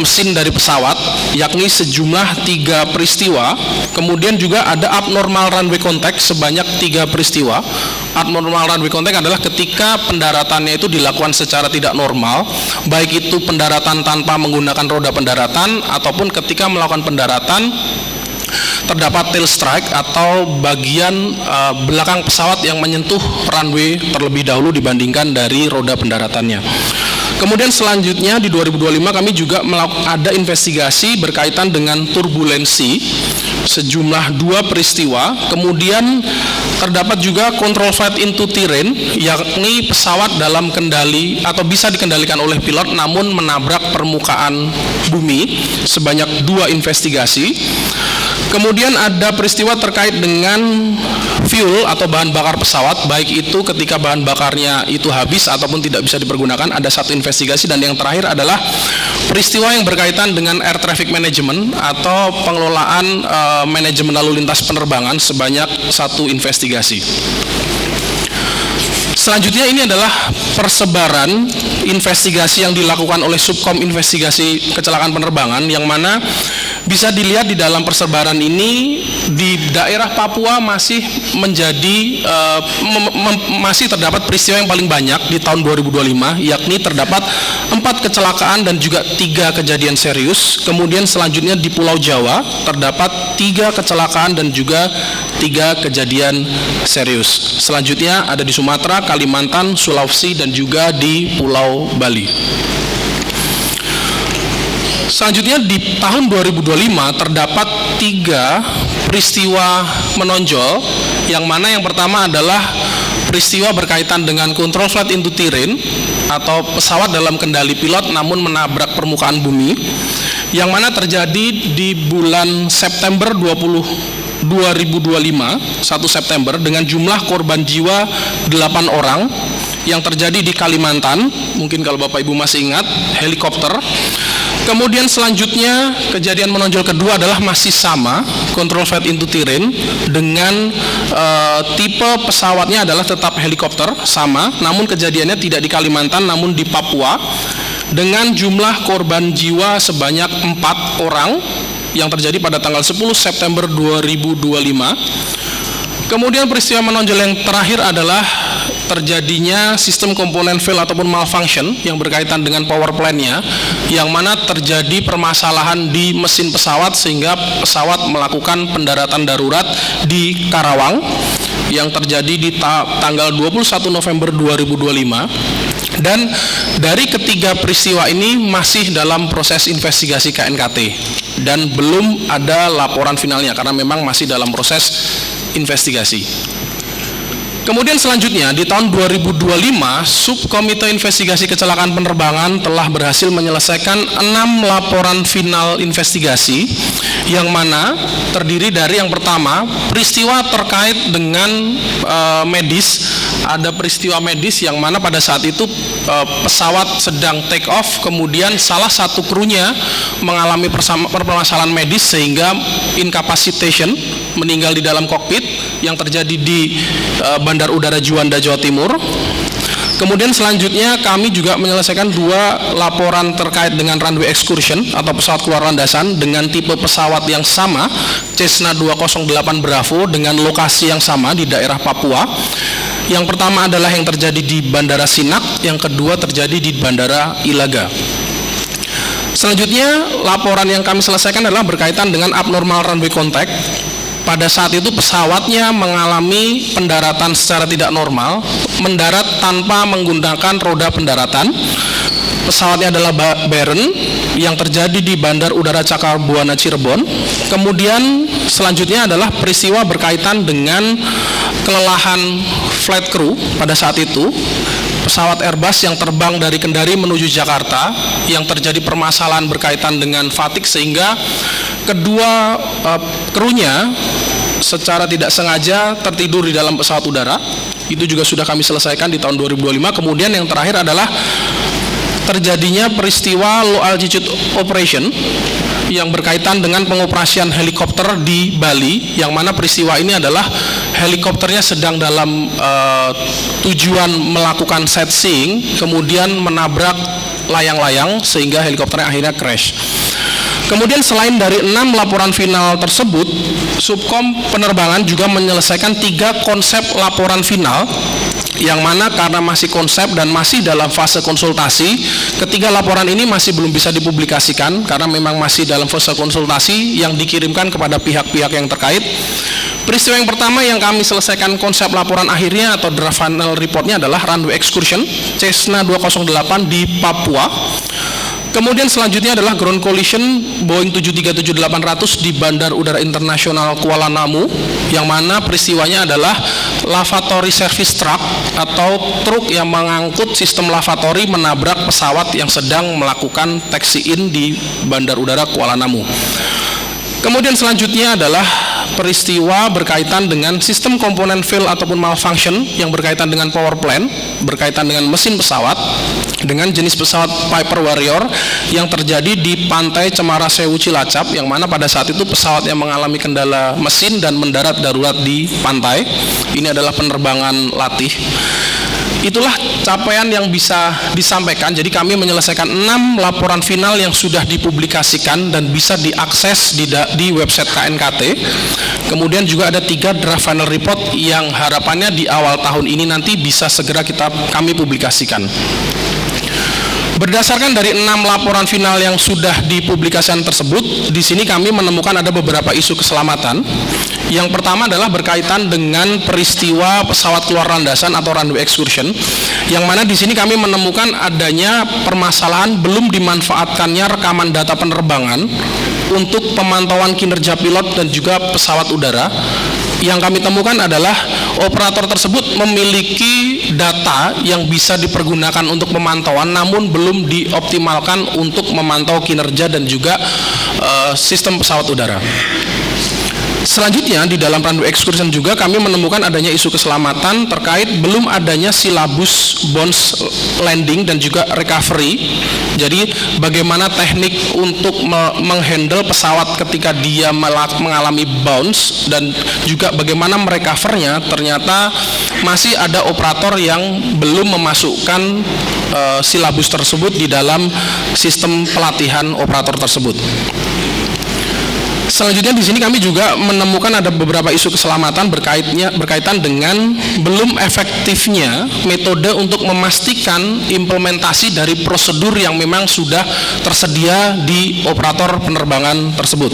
mesin dari pesawat, yakni sejumlah 3 peristiwa. Kemudian juga ada abnormal runway contact sebanyak 3 peristiwa. Abnormal runway contact adalah ketika pendaratannya itu dilakukan secara tidak normal, baik itu pendaratan tanpa menggunakan roda pendaratan ataupun ketika melakukan pendaratan terdapat tail strike atau bagian belakang pesawat yang menyentuh runway terlebih dahulu dibandingkan dari roda pendaratannya. Kemudian selanjutnya di 2025 kami juga ada investigasi berkaitan dengan turbulensi sejumlah 2 peristiwa. Kemudian terdapat juga control flight into terrain, yakni pesawat dalam kendali atau bisa dikendalikan oleh pilot namun menabrak permukaan bumi, sebanyak 2 investigasi. Kemudian ada peristiwa terkait dengan fuel atau bahan bakar pesawat, baik itu ketika bahan bakarnya itu habis ataupun tidak bisa dipergunakan. Ada satu investigasi, dan yang terakhir adalah peristiwa yang berkaitan dengan air traffic management atau pengelolaan manajemen lalu lintas penerbangan, sebanyak satu investigasi. Selanjutnya ini adalah persebaran investigasi yang dilakukan oleh Subkom Investigasi Kecelakaan Penerbangan, yang mana bisa dilihat di dalam persebaran ini di daerah Papua masih menjadi masih terdapat peristiwa yang paling banyak di tahun 2025, yakni terdapat 4 kecelakaan dan juga 3 kejadian serius. Kemudian selanjutnya di Pulau Jawa terdapat 3 kecelakaan dan juga 3 kejadian serius. Selanjutnya ada di Sumatera, Kalimantan, Sulawesi, dan juga di Pulau Bali. Selanjutnya di tahun 2025 terdapat 3 peristiwa menonjol, yang mana yang pertama adalah peristiwa berkaitan dengan control flight into terrain atau pesawat dalam kendali pilot namun menabrak permukaan bumi, yang mana terjadi di bulan September 2025, 1 September, dengan jumlah korban jiwa 8 orang yang terjadi di Kalimantan. Mungkin kalau Bapak Ibu masih ingat, helikopter. Kemudian selanjutnya kejadian menonjol kedua adalah masih sama, control flight into terrain, dengan tipe pesawatnya adalah tetap helikopter, sama, namun kejadiannya tidak di Kalimantan namun di Papua, dengan jumlah korban jiwa sebanyak 4 orang yang terjadi pada tanggal 10 September 2025. Kemudian peristiwa menonjol yang terakhir adalah terjadinya sistem komponen fail ataupun malfunction yang berkaitan dengan power plant-nya, yang mana terjadi permasalahan di mesin pesawat sehingga pesawat melakukan pendaratan darurat di Karawang yang terjadi di tanggal 21 November 2025. Dan dari ketiga peristiwa ini masih dalam proses investigasi KNKT dan belum ada laporan finalnya karena memang masih dalam proses investigasi. Kemudian selanjutnya di tahun 2025 Subkomite Investigasi Kecelakaan Penerbangan telah berhasil menyelesaikan 6 laporan final investigasi, yang mana terdiri dari yang pertama peristiwa terkait dengan medis. Ada peristiwa medis yang mana pada saat itu pesawat sedang take off, kemudian salah satu krunya mengalami permasalahan medis sehingga incapacitation, meninggal di dalam kokpit, yang terjadi di Bandar Udara Juanda, Jawa Timur. Kemudian selanjutnya kami juga menyelesaikan 2 laporan terkait dengan runway excursion atau pesawat keluar landasan dengan tipe pesawat yang sama, Cessna 208 Bravo, dengan lokasi yang sama di daerah Papua. Yang pertama adalah yang terjadi di Bandara Sinak, yang kedua terjadi di Bandara Ilaga. Selanjutnya laporan yang kami selesaikan adalah berkaitan dengan abnormal runway contact. Pada saat itu pesawatnya mengalami pendaratan secara tidak normal, mendarat tanpa menggunakan roda pendaratan. Pesawatnya adalah Baron yang terjadi di Bandar Udara Cakarbuana, Cirebon. Kemudian selanjutnya adalah peristiwa berkaitan dengan kelelahan flight crew pada saat itu. Pesawat Airbus yang terbang dari Kendari menuju Jakarta yang terjadi permasalahan berkaitan dengan fatigue sehingga kedua krunya secara tidak sengaja tertidur di dalam pesawat udara. Itu juga sudah kami selesaikan di tahun 2025. Kemudian yang terakhir adalah terjadinya peristiwa low altitude operation yang berkaitan dengan pengoperasian helikopter di Bali, yang mana peristiwa ini adalah helikopternya sedang dalam tujuan melakukan sightseeing, kemudian menabrak layang-layang sehingga helikopternya akhirnya crash. Kemudian selain dari 6 laporan final tersebut, Subkom Penerbangan juga menyelesaikan 3 konsep laporan final, yang mana karena masih konsep dan masih dalam fase konsultasi, ketiga laporan ini masih belum bisa dipublikasikan karena memang masih dalam fase konsultasi yang dikirimkan kepada pihak-pihak yang terkait. Peristiwa yang pertama yang kami selesaikan konsep laporan akhirnya atau draft final reportnya adalah runway excursion Cessna 208 di Papua. Kemudian selanjutnya adalah ground collision Boeing 737-800 di Bandar Udara Internasional Kuala Namu, yang mana peristiwanya adalah lavatory service truck atau truk yang mengangkut sistem lavatory menabrak pesawat yang sedang melakukan taxi in di Bandar Udara Kuala Namu. Kemudian selanjutnya adalah peristiwa berkaitan dengan sistem komponen fail ataupun malfunction yang berkaitan dengan power plant, berkaitan dengan mesin pesawat, dengan jenis pesawat Piper Warrior yang terjadi di Pantai Cemara Sewu Cilacap, yang mana pada saat itu pesawat yang mengalami kendala mesin dan mendarat darurat di pantai. Ini adalah penerbangan latih. Itulah capaian yang bisa disampaikan. Jadi kami menyelesaikan 6 laporan final yang sudah dipublikasikan dan bisa diakses di website KNKT. Kemudian juga ada 3 draft final report yang harapannya di awal tahun ini nanti bisa segera kami publikasikan. Berdasarkan dari 6 laporan final yang sudah dipublikasikan tersebut, di sini kami menemukan ada beberapa isu keselamatan. Yang pertama adalah berkaitan dengan peristiwa pesawat keluar landasan atau runway excursion, yang mana di sini kami menemukan adanya permasalahan belum dimanfaatkannya rekaman data penerbangan untuk pemantauan kinerja pilot dan juga pesawat udara. Yang kami temukan adalah operator tersebut memiliki data yang bisa dipergunakan untuk pemantauan, namun belum dioptimalkan untuk memantau kinerja dan juga sistem pesawat udara. Selanjutnya di dalam runway excursion juga kami menemukan adanya isu keselamatan terkait belum adanya silabus bounce landing dan juga recovery. Jadi bagaimana teknik untuk menghandle pesawat ketika dia mengalami bounce dan juga bagaimana merecovernya, ternyata masih ada operator yang belum memasukkan silabus tersebut di dalam sistem pelatihan operator tersebut. Selanjutnya di sini kami juga menemukan ada beberapa isu keselamatan berkaitan dengan belum efektifnya metode untuk memastikan implementasi dari prosedur yang memang sudah tersedia di operator penerbangan tersebut.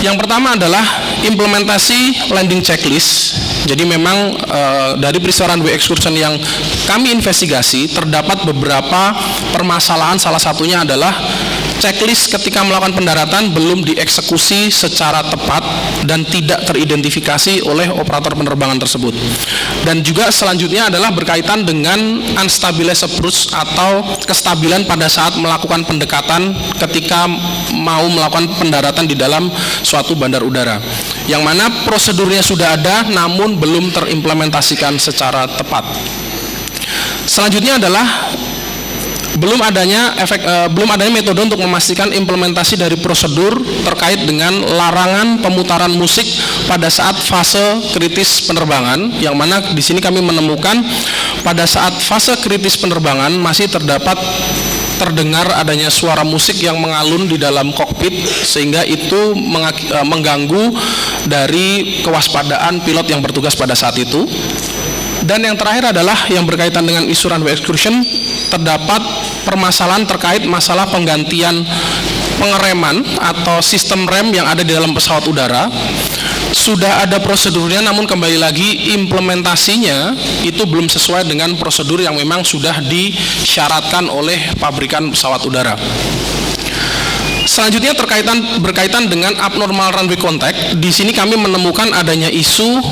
Yang pertama adalah implementasi landing checklist. Jadi memang dari peristiwa runway excursion yang kami investigasi terdapat beberapa permasalahan, salah satunya adalah checklist ketika melakukan pendaratan belum dieksekusi secara tepat dan tidak teridentifikasi oleh operator penerbangan tersebut. Dan juga selanjutnya adalah berkaitan dengan unstabilized approach atau kestabilan pada saat melakukan pendekatan ketika mau melakukan pendaratan di dalam suatu bandar udara, yang mana prosedurnya sudah ada namun belum terimplementasikan secara tepat. Selanjutnya adalah belum adanya metode untuk memastikan implementasi dari prosedur terkait dengan larangan pemutaran musik pada saat fase kritis penerbangan, yang mana di sini kami menemukan pada saat fase kritis penerbangan masih terdengar adanya suara musik yang mengalun di dalam kokpit, sehingga itu mengganggu dari kewaspadaan pilot yang bertugas pada saat itu. Dan yang terakhir adalah yang berkaitan dengan isu runway excursion, terdapat permasalahan terkait masalah penggantian pengereman atau sistem rem yang ada di dalam pesawat udara. Sudah ada prosedurnya, namun kembali lagi implementasinya itu belum sesuai dengan prosedur yang memang sudah disyaratkan oleh pabrikan pesawat udara. Selanjutnya berkaitan dengan abnormal runway contact. Di sini kami menemukan adanya isu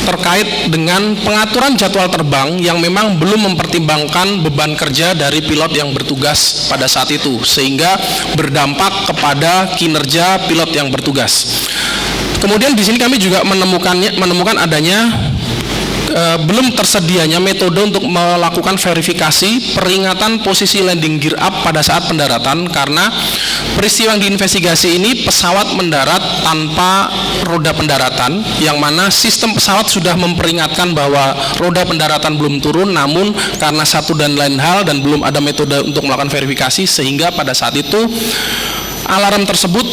terkait dengan pengaturan jadwal terbang yang memang belum mempertimbangkan beban kerja dari pilot yang bertugas pada saat itu, sehingga berdampak kepada kinerja pilot yang bertugas. Kemudian di sini kami juga menemukan adanya belum tersedianya metode untuk melakukan verifikasi peringatan posisi landing gear up pada saat pendaratan, karena peristiwa yang diinvestigasi ini pesawat mendarat tanpa roda pendaratan, yang mana sistem pesawat sudah memperingatkan bahwa roda pendaratan belum turun, namun karena satu dan lain hal dan belum ada metode untuk melakukan verifikasi, sehingga pada saat itu alarm tersebut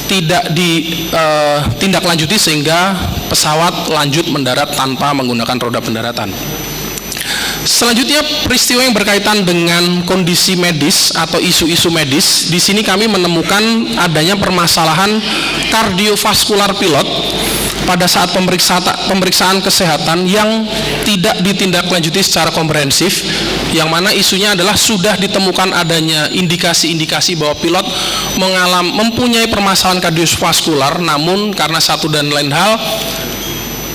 tidak ditindaklanjuti sehingga pesawat lanjut mendarat tanpa menggunakan roda pendaratan. Selanjutnya peristiwa yang berkaitan dengan kondisi medis atau isu-isu medis. Di sini kami menemukan adanya permasalahan kardiovaskular pilot pada saat pemeriksaan kesehatan yang tidak ditindaklanjuti secara komprehensif, yang mana isunya adalah sudah ditemukan adanya indikasi-indikasi bahwa pilot mempunyai permasalahan kardiovaskular, namun karena satu dan lain hal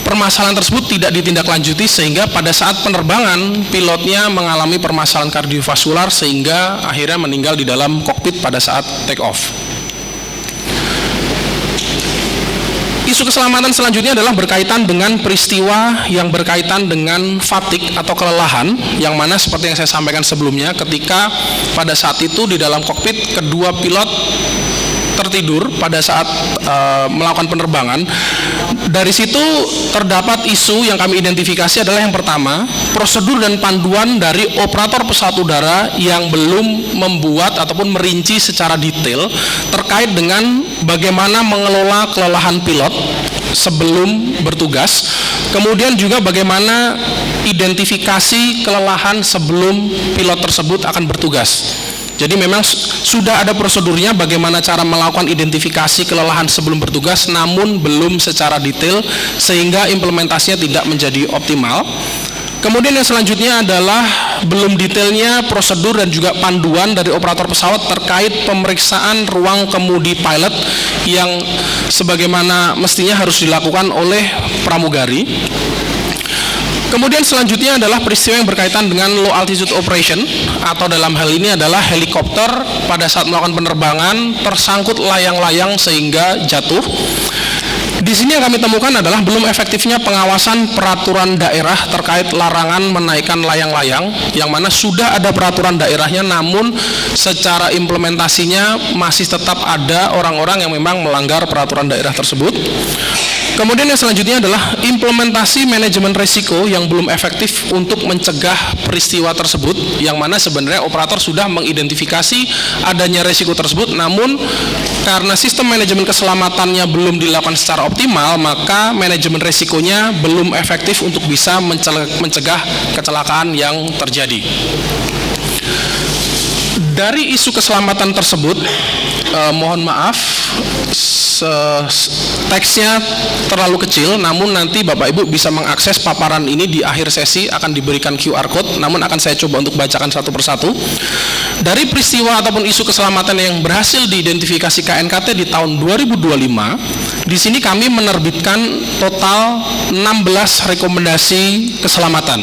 permasalahan tersebut tidak ditindaklanjuti, sehingga pada saat penerbangan pilotnya mengalami permasalahan kardiovaskular sehingga akhirnya meninggal di dalam kokpit pada saat take off. Isu keselamatan selanjutnya adalah berkaitan dengan peristiwa yang berkaitan dengan fatigue atau kelelahan, yang mana seperti yang saya sampaikan sebelumnya, ketika pada saat itu di dalam kokpit kedua pilot tertidur pada saat melakukan penerbangan. Dari situ terdapat isu yang kami identifikasi adalah yang pertama, prosedur dan panduan dari operator pesawat udara yang belum membuat ataupun merinci secara detail terkait dengan bagaimana mengelola kelelahan pilot sebelum bertugas, kemudian juga bagaimana identifikasi kelelahan sebelum pilot tersebut akan bertugas. Jadi memang sudah ada prosedurnya bagaimana cara melakukan identifikasi kelelahan sebelum bertugas, namun belum secara detail sehingga implementasinya tidak menjadi optimal. Kemudian yang selanjutnya adalah belum detailnya prosedur dan juga panduan dari operator pesawat terkait pemeriksaan ruang kemudi pilot yang sebagaimana mestinya harus dilakukan oleh pramugari. Kemudian selanjutnya adalah peristiwa yang berkaitan dengan low altitude operation, atau dalam hal ini adalah helikopter pada saat melakukan penerbangan tersangkut layang-layang sehingga jatuh. Di sini yang kami temukan adalah belum efektifnya pengawasan peraturan daerah terkait larangan menaikkan layang-layang, yang mana sudah ada peraturan daerahnya, namun secara implementasinya masih tetap ada orang-orang yang memang melanggar peraturan daerah tersebut. Kemudian yang selanjutnya adalah implementasi manajemen risiko yang belum efektif untuk mencegah peristiwa tersebut, yang mana sebenarnya operator sudah mengidentifikasi adanya risiko tersebut, namun karena sistem manajemen keselamatannya belum dilakukan secara optimal, maka manajemen risikonya belum efektif untuk bisa mencegah kecelakaan yang terjadi. Dari isu keselamatan tersebut, mohon maaf, teksnya terlalu kecil, namun nanti Bapak Ibu bisa mengakses paparan ini di akhir sesi, akan diberikan QR code, namun akan saya coba untuk bacakan satu persatu. Dari peristiwa ataupun isu keselamatan yang berhasil diidentifikasi KNKT di tahun 2025, di sini kami menerbitkan total 16 rekomendasi keselamatan.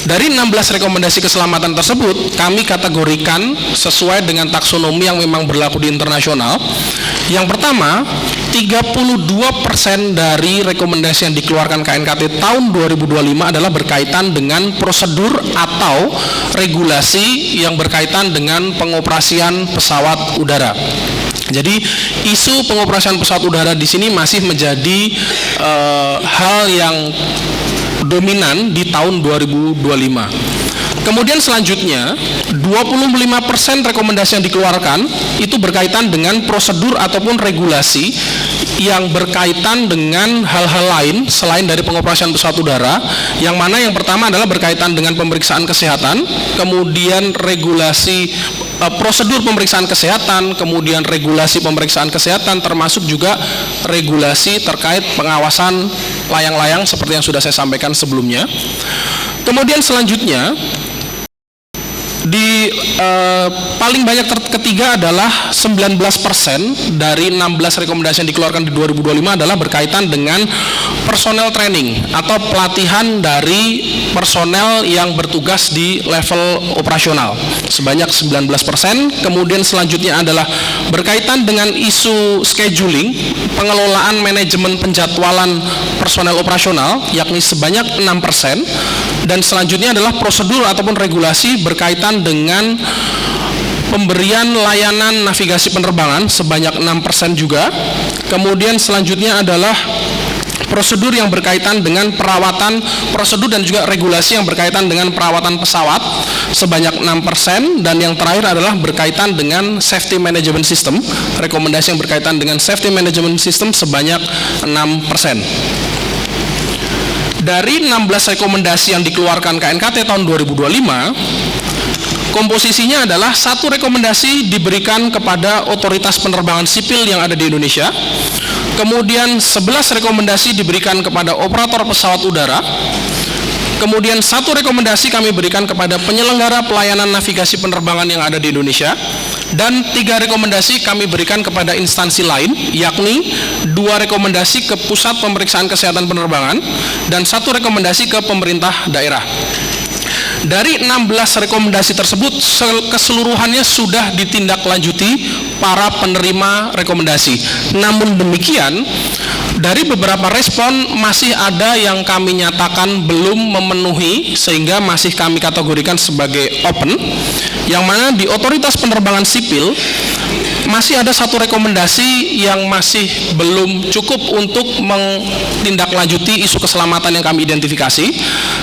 Dari 16 rekomendasi keselamatan tersebut, kami kategorikan sesuai dengan taksonomi yang memang berlaku di internasional. Yang pertama, 32% dari rekomendasi yang dikeluarkan KNKT tahun 2025 adalah berkaitan dengan prosedur atau regulasi yang berkaitan dengan pengoperasian pesawat udara. Jadi isu pengoperasian pesawat udara di sini masih menjadi hal yang dominan di tahun 2025. Kemudian selanjutnya 25% rekomendasi yang dikeluarkan itu berkaitan dengan prosedur ataupun regulasi yang berkaitan dengan hal-hal lain selain dari pengoperasian pesawat udara, yang mana yang pertama adalah berkaitan dengan pemeriksaan kesehatan, kemudian regulasi prosedur pemeriksaan kesehatan, kemudian regulasi pemeriksaan kesehatan, termasuk juga regulasi terkait pengawasan layang-layang seperti yang sudah saya sampaikan sebelumnya. Kemudian selanjutnya di paling banyak ketiga adalah 19% dari 16 rekomendasi yang dikeluarkan di 2025 adalah berkaitan dengan personel training atau pelatihan dari personel yang bertugas di level operasional sebanyak 19%. Kemudian selanjutnya adalah berkaitan dengan isu scheduling, pengelolaan manajemen penjadwalan personel operasional yakni sebanyak 6%, dan selanjutnya adalah prosedur ataupun regulasi berkaitan dengan pemberian layanan navigasi penerbangan sebanyak 6% juga. Kemudian selanjutnya adalah prosedur yang berkaitan dengan perawatan, prosedur dan juga regulasi yang berkaitan dengan perawatan pesawat sebanyak 6%, dan yang terakhir adalah berkaitan dengan safety management system, rekomendasi yang berkaitan dengan safety management system sebanyak 6%. Dari 16 rekomendasi yang dikeluarkan KNKT tahun 2025, komposisinya adalah 1 rekomendasi diberikan kepada otoritas penerbangan sipil yang ada di Indonesia, kemudian 11 rekomendasi diberikan kepada operator pesawat udara, kemudian 1 rekomendasi kami berikan kepada penyelenggara pelayanan navigasi penerbangan yang ada di Indonesia, dan 3 rekomendasi kami berikan kepada instansi lain, yakni 2 rekomendasi ke Pusat Pemeriksaan Kesehatan Penerbangan dan 1 rekomendasi ke pemerintah daerah. Dari 16 rekomendasi tersebut, keseluruhannya sudah ditindaklanjuti para penerima rekomendasi. Namun demikian, Dari beberapa respon masih ada yang kami nyatakan belum memenuhi sehingga masih kami kategorikan sebagai open, yang mana di otoritas penerbangan sipil masih ada satu rekomendasi yang masih belum cukup untuk menindaklanjuti isu keselamatan yang kami identifikasi.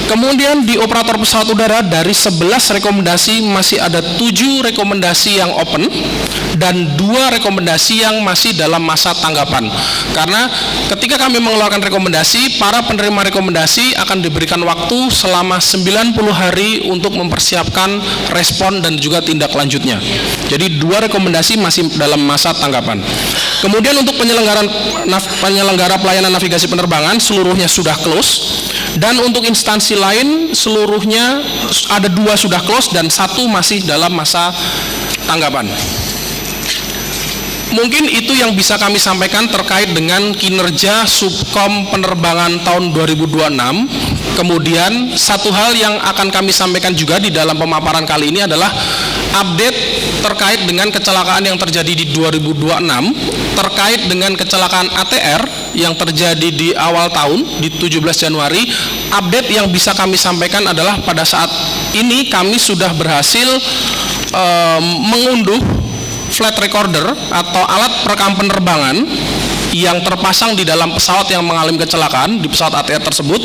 Kemudian di operator pesawat udara dari 11 rekomendasi masih ada 7 rekomendasi yang open dan 2 rekomendasi yang masih dalam masa tanggapan. Karena ketika kami mengeluarkan rekomendasi, para penerima rekomendasi akan diberikan waktu selama 90 hari untuk mempersiapkan respon dan juga tindak lanjutnya. Jadi 2 rekomendasi masih dalam masa tanggapan. Kemudian untuk penyelenggara pelayanan navigasi penerbangan seluruhnya sudah close, dan untuk instansi lain seluruhnya ada 2 sudah close dan 1 masih dalam masa tanggapan. Mungkin itu yang bisa kami sampaikan terkait dengan kinerja Subkom penerbangan tahun 2026. Kemudian satu hal yang akan kami sampaikan juga di dalam pemaparan kali ini adalah update terkait dengan kecelakaan yang terjadi di 2026 terkait dengan kecelakaan ATR yang terjadi di awal tahun di 17 Januari. Update yang bisa kami sampaikan adalah pada saat ini kami sudah berhasil mengunduh flight recorder atau alat perekam penerbangan yang terpasang di dalam pesawat yang mengalami kecelakaan di pesawat ATR tersebut.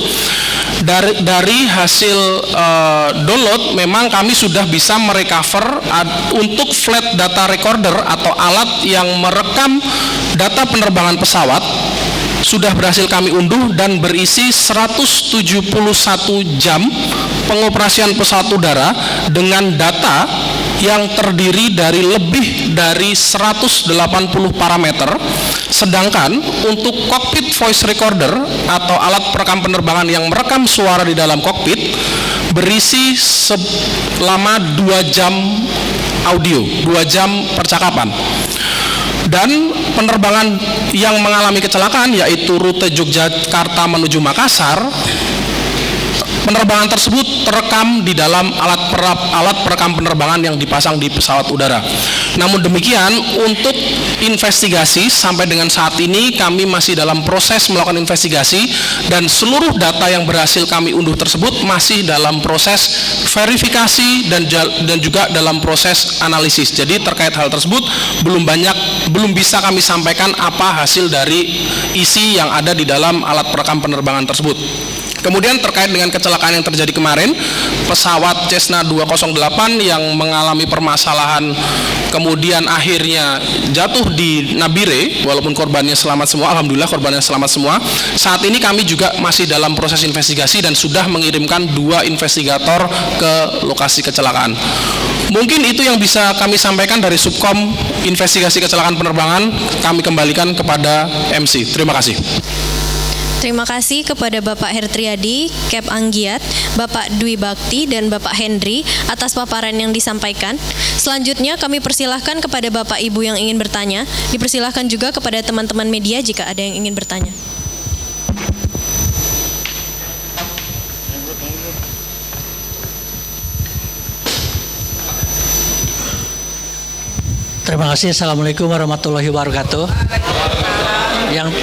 Dari hasil download memang kami sudah bisa merecover untuk flight data recorder atau alat yang merekam data penerbangan pesawat sudah berhasil kami unduh dan berisi 171 jam pengoperasian pesawat udara dengan data yang terdiri dari lebih dari 180 parameter. Sedangkan untuk cockpit voice recorder atau alat perekam penerbangan yang merekam suara di dalam kokpit berisi selama 2 jam audio, 2 jam percakapan. Dan penerbangan yang mengalami kecelakaan yaitu rute Yogyakarta menuju Makassar, penerbangan tersebut terekam di dalam alat perekam penerbangan yang dipasang di pesawat udara. Namun demikian, untuk investigasi sampai dengan saat ini kami masih dalam proses melakukan investigasi dan seluruh data yang berhasil kami unduh tersebut masih dalam proses verifikasi dan juga dalam proses analisis. Jadi terkait hal tersebut belum bisa kami sampaikan apa hasil dari isi yang ada di dalam alat perekam penerbangan tersebut. Kemudian terkait dengan kecelakaan yang terjadi kemarin, pesawat Cessna 208 yang mengalami permasalahan kemudian akhirnya jatuh di Nabire, walaupun korbannya selamat semua, alhamdulillah korbannya selamat semua. Saat ini kami juga masih dalam proses investigasi dan sudah mengirimkan 2 investigator ke lokasi kecelakaan. Mungkin itu yang bisa kami sampaikan dari Subkom investigasi kecelakaan penerbangan. Kami kembalikan kepada MC. Terima kasih. Terima kasih kepada Bapak Hertriadi, Kep Anggiat, Bapak Dwi Bakti, dan Bapak Hendri atas paparan yang disampaikan. Selanjutnya kami persilahkan kepada Bapak Ibu yang ingin bertanya. Dipersilahkan juga kepada teman-teman media jika ada yang ingin bertanya. Terima kasih. Assalamualaikum warahmatullahi wabarakatuh. Yang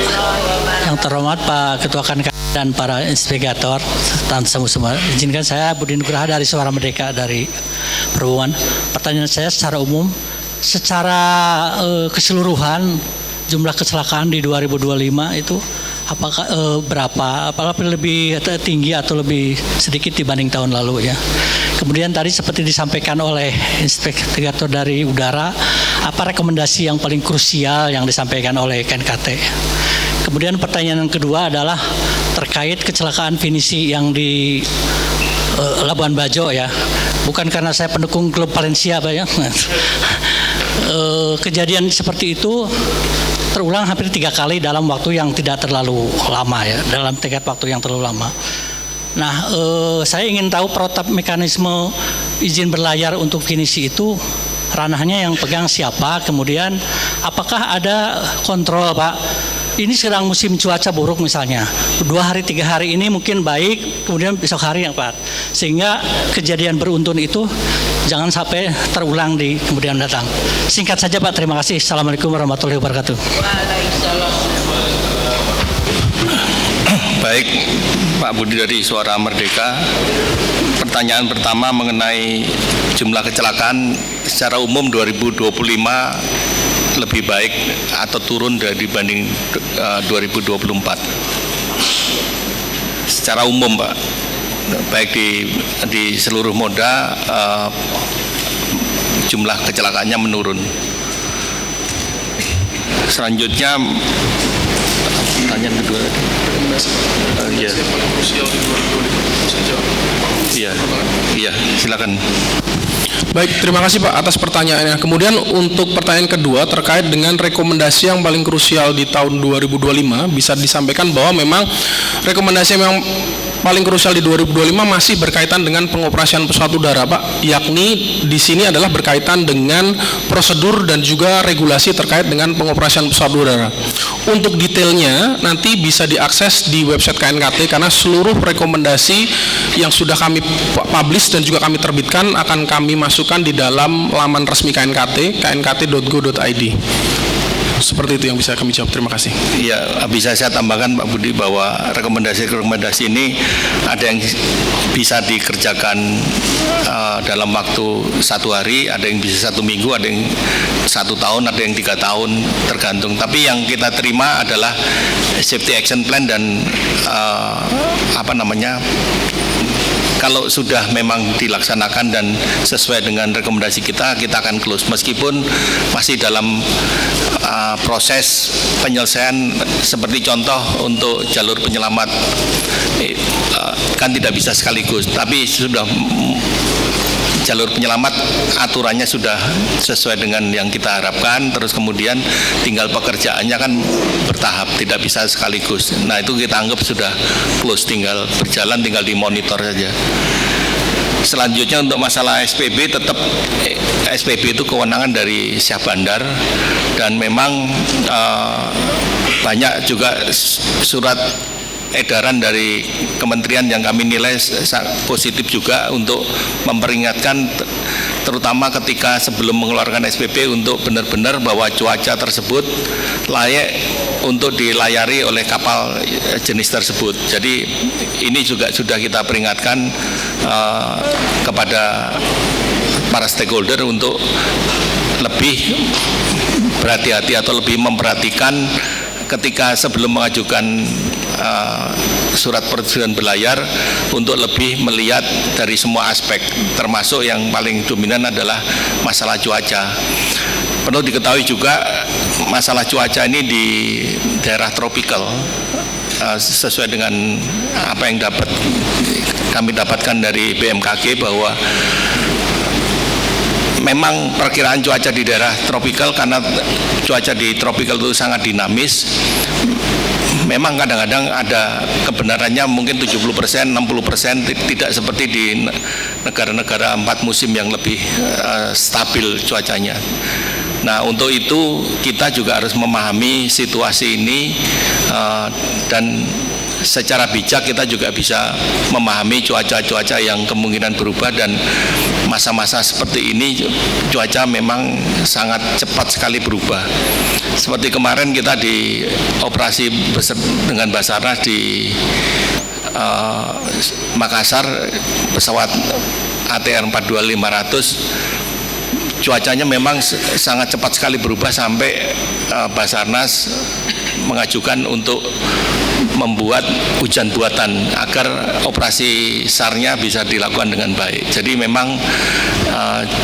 terhormat Pak Ketua KNKT dan para investigator dan semua, izinkan saya Budi Nugraha dari Suara Merdeka dari Perhubungan. Pertanyaan saya secara umum, secara keseluruhan jumlah kecelakaan di 2025 itu apakah berapa? Apakah lebih tinggi atau lebih sedikit dibanding tahun lalu ya? Kemudian tadi seperti disampaikan oleh investigator dari udara, apa rekomendasi yang paling krusial yang disampaikan oleh KNKT? Kemudian pertanyaan yang kedua adalah terkait kecelakaan finisi yang di Labuan Bajo ya. Bukan karena saya pendukung klub Valencia Pak ya. Kejadian seperti itu terulang hampir 3 kali dalam waktu yang tidak terlalu lama ya, dalam tingkat waktu yang terlalu lama. Nah, saya ingin tahu protap mekanisme izin berlayar untuk finisi itu ranahnya yang pegang siapa, kemudian apakah ada kontrol Pak? Ini sedang musim cuaca buruk misalnya, 2 hari 3 hari ini mungkin baik, kemudian besok hari yang Pak, sehingga kejadian beruntun itu jangan sampai terulang di kemudian datang. Singkat saja Pak, terima kasih. Assalamualaikum warahmatullahi wabarakatuh. Waalaikumsalam. Baik, Pak Budi dari Suara Merdeka. Pertanyaan pertama mengenai jumlah kecelakaan secara umum 2025 lebih baik atau turun dibanding 2024. Secara umum, Pak, baik di seluruh moda jumlah kecelakaannya menurun. Selanjutnya pertanyaan kedua. Iya, silakan. Baik, terima kasih Pak atas pertanyaannya. Kemudian untuk pertanyaan kedua terkait dengan rekomendasi yang paling krusial di tahun 2025, bisa disampaikan bahwa memang rekomendasi yang paling krusial di 2025 masih berkaitan dengan pengoperasian pesawat udara, Pak. Yakni di sini adalah berkaitan dengan prosedur dan juga regulasi terkait dengan pengoperasian pesawat udara. Untuk detailnya nanti bisa diakses di website KNKT karena seluruh rekomendasi yang sudah kami publish dan juga kami terbitkan akan kami masukkan di dalam laman resmi KNKT, knkt.go.id. Seperti itu yang bisa kami jawab. Terima kasih. Ya, bisa saya tambahkan Pak Budi bahwa rekomendasi ini ada yang bisa dikerjakan dalam waktu 1 hari, ada yang bisa 1 minggu, ada yang 1 tahun, ada yang 3 tahun, tergantung. Tapi yang kita terima adalah safety action plan dan kalau sudah memang dilaksanakan dan sesuai dengan rekomendasi kita akan close meskipun masih dalam proses penyelesaian. Seperti contoh untuk jalur penyelamat kan tidak bisa sekaligus, tapi sudah jalur penyelamat aturannya sudah sesuai dengan yang kita harapkan, terus kemudian tinggal pekerjaannya kan bertahap, tidak bisa sekaligus. Nah, itu kita anggap sudah close, tinggal berjalan, tinggal dimonitor saja. Selanjutnya untuk masalah SPB, tetap SPB itu kewenangan dari Syah Bandar dan memang banyak juga surat edaran dari kementerian yang kami nilai positif juga untuk memperingatkan, terutama ketika sebelum mengeluarkan SPP untuk benar-benar bahwa cuaca tersebut layak untuk dilayari oleh kapal jenis tersebut. Jadi ini juga sudah kita peringatkan kepada para stakeholder untuk lebih berhati-hati atau lebih memperhatikan ketika sebelum mengajukan surat persetujuan berlayar untuk lebih melihat dari semua aspek, termasuk yang paling dominan adalah masalah cuaca. Perlu diketahui juga masalah cuaca ini di daerah tropikal, sesuai dengan apa yang kami dapatkan dari BMKG bahwa memang perkiraan cuaca di daerah tropikal, karena cuaca di tropikal itu sangat dinamis, memang kadang-kadang ada kebenarannya mungkin 70%, 60%, tidak seperti di negara-negara 4 musim yang lebih stabil cuacanya. Nah, untuk itu kita juga harus memahami situasi ini dan secara bijak kita juga bisa memahami cuaca-cuaca yang kemungkinan berubah, dan masa-masa seperti ini cuaca memang sangat cepat sekali berubah. Seperti kemarin kita di operasi dengan Basarnas di Makassar, pesawat ATR 42500, cuacanya memang sangat cepat sekali berubah sampai Basarnas mengajukan untuk membuat hujan buatan agar operasi SAR-nya bisa dilakukan dengan baik. Jadi memang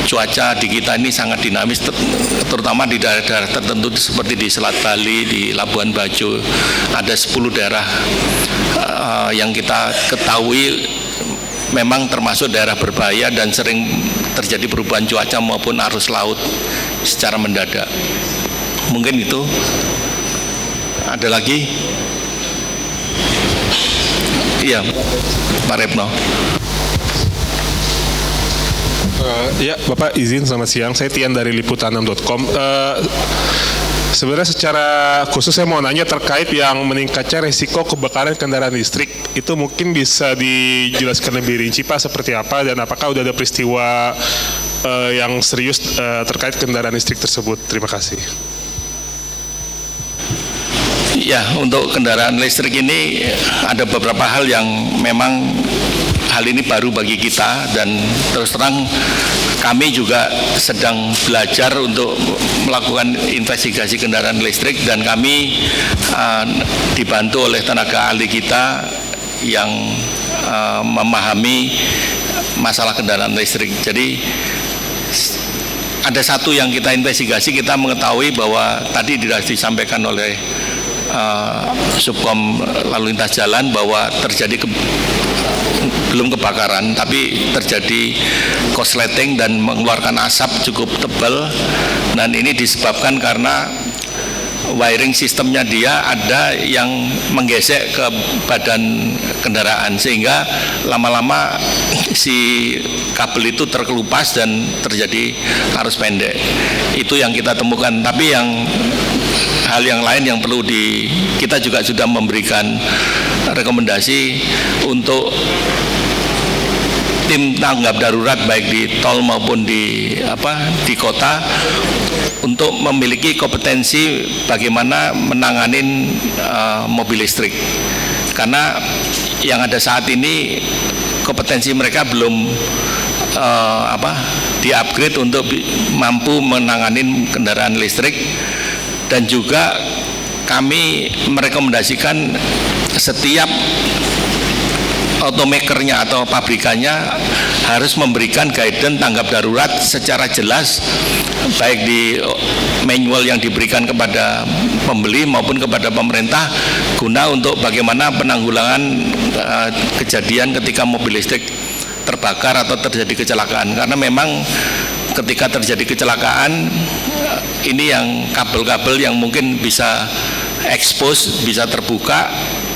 cuaca di kita ini sangat dinamis, terutama di daerah-daerah tertentu seperti di Selat Bali, di Labuan Bajo, ada 10 daerah yang kita ketahui memang termasuk daerah berbahaya dan sering terjadi perubahan cuaca maupun arus laut secara mendadak. Mungkin itu. Ada lagi? Iya, Pak Repno. Ya, Bapak izin, selamat siang. Saya Tian dari liputan6.com. Sebenarnya secara khusus saya mau nanya terkait yang meningkatnya resiko kebakaran kendaraan listrik. Itu mungkin bisa dijelaskan lebih rinci, Pak, seperti apa, dan apakah sudah ada peristiwa yang serius terkait kendaraan listrik tersebut? Terima kasih. Ya, untuk kendaraan listrik ini ada beberapa hal yang memang hal ini baru bagi kita, dan terus terang kami juga sedang belajar untuk melakukan investigasi kendaraan listrik, dan kami dibantu oleh tenaga ahli kita yang memahami masalah kendaraan listrik. Jadi ada satu yang kita investigasi, kita mengetahui bahwa tadi disampaikan oleh Subkom Lalu Lintas Jalan bahwa terjadi belum kebakaran tapi terjadi korsleting dan mengeluarkan asap cukup tebal, dan ini disebabkan karena wiring sistemnya dia ada yang menggesek ke badan kendaraan, sehingga lama-lama si kabel itu terkelupas dan terjadi arus pendek. Itu yang kita temukan. Tapi hal yang lain yang perlu kita juga sudah memberikan rekomendasi untuk tim tanggap darurat baik di tol maupun di kota untuk memiliki kompetensi bagaimana menanganin mobil listrik, karena yang ada saat ini kompetensi mereka belum di-upgrade untuk mampu menanganin kendaraan listrik. Dan juga kami merekomendasikan setiap automakernya atau pabrikannya harus memberikan guidance tanggap darurat secara jelas, baik di manual yang diberikan kepada pembeli maupun kepada pemerintah, guna untuk bagaimana penanggulangan kejadian ketika mobil listrik terbakar atau terjadi kecelakaan. Karena memang ketika terjadi kecelakaan ini yang kabel-kabel yang mungkin bisa expose, bisa terbuka,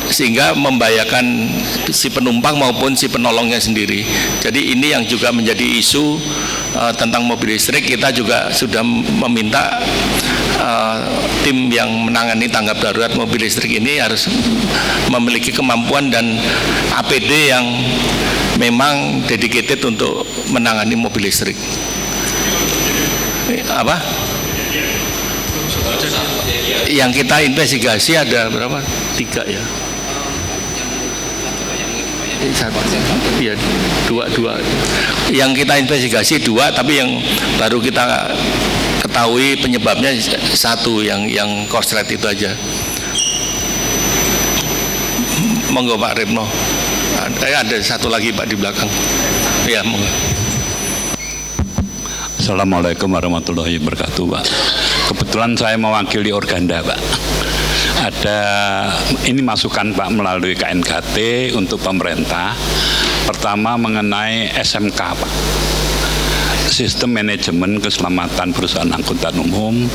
sehingga membahayakan si penumpang maupun si penolongnya sendiri. Jadi ini yang juga menjadi isu tentang mobil listrik. Kita juga sudah meminta tim yang menangani tanggap darurat mobil listrik ini harus memiliki kemampuan dan APD yang memang dedicated untuk menangani mobil listrik. Yang kita investigasi ada berapa? 3 ya. Ya, dua. Yang kita investigasi 2, tapi yang baru kita ketahui penyebabnya 1, yang korslet itu aja. Monggo Pak Ripno. Ada 1 lagi Pak di belakang. Ya, monggo. Assalamualaikum warahmatullahi wabarakatuh, Pak. Kebetulan saya mewakili Organda, Pak. Ini masukan Pak melalui KNKT untuk pemerintah. Pertama mengenai SMK, Pak. Sistem Manajemen Keselamatan Perusahaan Angkutan Umum,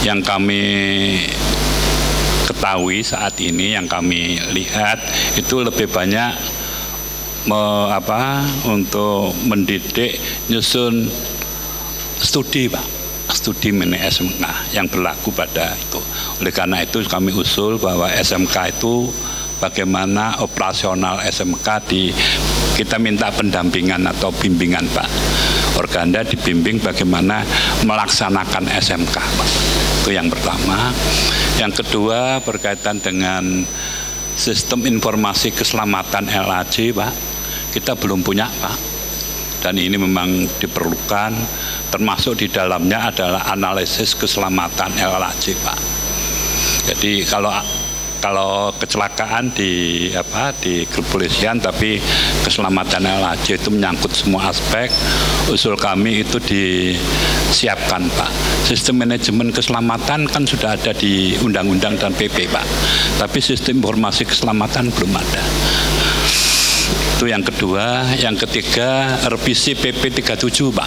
yang kami ketahui saat ini, yang kami lihat itu lebih banyak untuk mendidik, nyusun studi, Pak, studi mengenai SMK yang berlaku pada itu. Oleh karena itu kami usul bahwa SMK itu bagaimana operasional SMK kita minta pendampingan atau bimbingan, Pak. Organda dibimbing bagaimana melaksanakan SMK, Pak. Itu yang pertama. Yang kedua berkaitan dengan sistem informasi keselamatan LHJ, Pak. Kita belum punya, Pak. Dan ini memang diperlukan, termasuk di dalamnya adalah analisis keselamatan LHJ, Pak. Jadi kalau kecelakaan di kepolisian, tapi keselamatan LHJ itu menyangkut semua aspek. Usul kami itu disiapkan, Pak. Sistem manajemen keselamatan kan sudah ada di undang-undang dan PP, Pak. Tapi sistem informasi keselamatan belum ada. Itu yang kedua. Yang ketiga, revisi PP 37, Pak.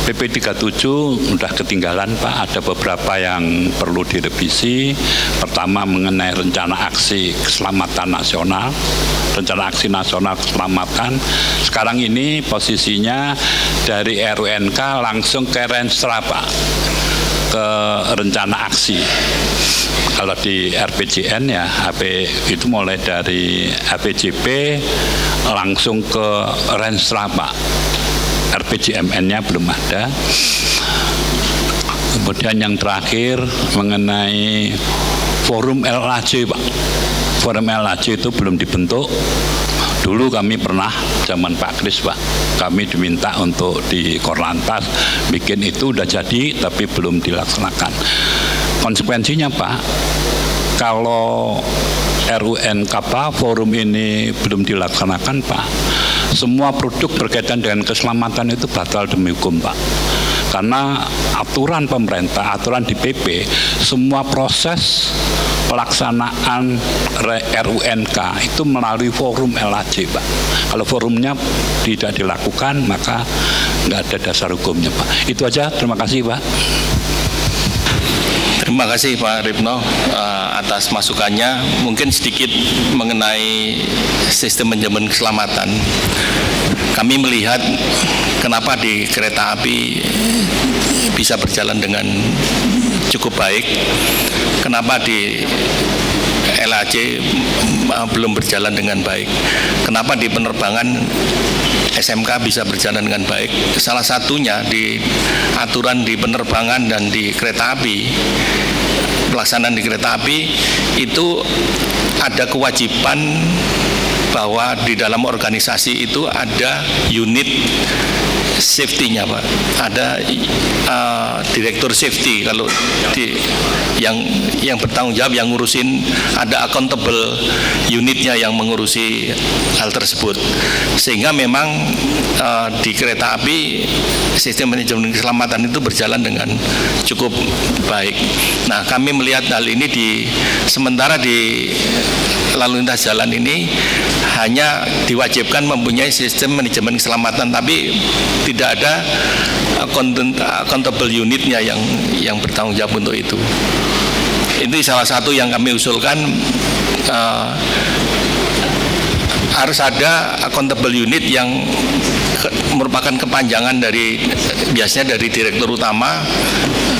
PP 37 sudah ketinggalan, Pak. Ada beberapa yang perlu direvisi. Pertama mengenai rencana aksi keselamatan nasional, rencana aksi nasional keselamatan. Sekarang ini posisinya dari RUNK langsung ke Renstra, Pak, ke rencana aksi. Kalau di RPJN ya itu mulai dari HPJP langsung ke Renstra, Pak. RPJMN-nya belum ada. Kemudian yang terakhir mengenai forum LAJ Pak. Forum LAJ itu belum dibentuk. Dulu kami pernah zaman Pak Kris Pak, kami diminta untuk di Korlantas bikin itu udah jadi tapi belum dilaksanakan. Konsekuensinya Pak, kalau RUNKP forum ini belum dilaksanakan Pak, semua produk berkaitan dengan keselamatan itu batal demi hukum Pak. Karena aturan pemerintah, aturan di PP, semua proses pelaksanaan RUNK itu melalui forum LAJ Pak. Kalau forumnya tidak dilakukan maka nggak ada dasar hukumnya Pak. Itu aja, terima kasih Pak. Terima kasih Pak Ripno atas masukannya. Mungkin sedikit mengenai sistem manajemen keselamatan. Kami melihat kenapa di kereta api bisa berjalan dengan cukup baik, kenapa di LAJ belum berjalan dengan baik, kenapa di penerbangan SMK bisa berjalan dengan baik. Salah satunya di aturan di penerbangan dan di kereta api, pelaksanaan di kereta api itu ada kewajiban bahwa di dalam organisasi itu ada unit safety-nya Pak, ada direktur safety kalau yang bertanggung jawab, yang ngurusin, ada accountable unitnya yang mengurusi hal tersebut, sehingga memang di kereta api sistem manajemen keselamatan itu berjalan dengan cukup baik. Nah, kami melihat hal ini sementara di lalu lintas jalan ini hanya diwajibkan mempunyai sistem manajemen keselamatan, tapi tidak ada accountable unitnya yang bertanggung jawab untuk itu. Itu salah satu yang kami usulkan, harus ada accountable unit yang merupakan kepanjangan biasanya dari direktur utama,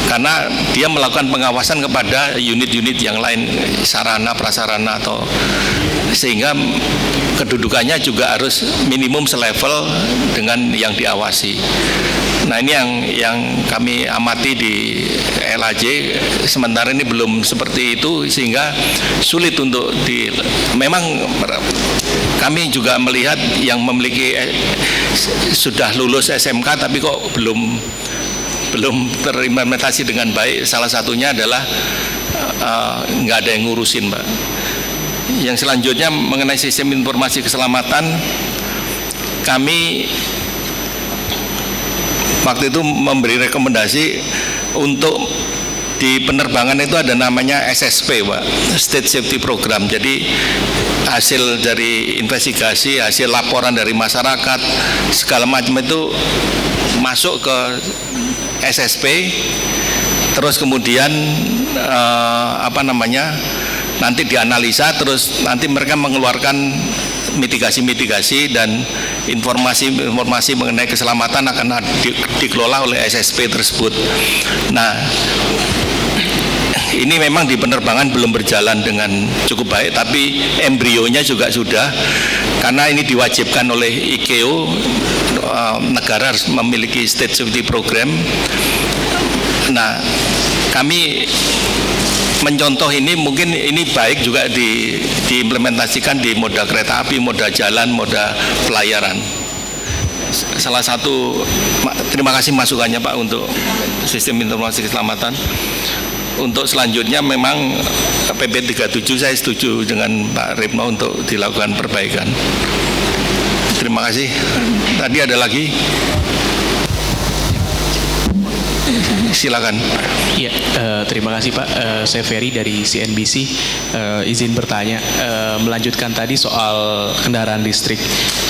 karena dia melakukan pengawasan kepada unit-unit yang lain, sarana prasarana, atau sehingga kedudukannya juga harus minimum selevel dengan yang diawasi. Nah, ini yang kami amati di LAJ, sementara ini belum seperti itu, sehingga sulit untuk memang kami juga melihat yang memiliki sudah lulus SMK tapi kok belum terimplementasi dengan baik. Salah satunya adalah nggak ada yang ngurusin Pak. Yang selanjutnya mengenai sistem informasi keselamatan, kami waktu itu memberi rekomendasi untuk di penerbangan itu ada namanya SSP Pak, State Safety Program. Jadi hasil dari investigasi, hasil laporan dari masyarakat, segala macam itu masuk ke SSP, terus kemudian nanti dianalisa, terus nanti mereka mengeluarkan mitigasi-mitigasi dan informasi mengenai keselamatan akan dikelola oleh SSP tersebut. Nah, ini memang di penerbangan belum berjalan dengan cukup baik, tapi embrionya juga sudah, karena ini diwajibkan oleh ICAO, negara harus memiliki State Safety Program. Nah, kami mencontoh ini, mungkin ini baik juga diimplementasikan di moda kereta api, moda jalan, moda pelayaran. Salah satu, terima kasih masukannya Pak untuk sistem informasi keselamatan. Untuk selanjutnya memang PP 37 saya setuju dengan Pak Ripno untuk dilakukan perbaikan. Terima kasih. Tadi ada lagi. Silakan. Iya, terima kasih Pak. Saya Ferry dari CNBC. Izin bertanya, melanjutkan tadi soal kendaraan listrik.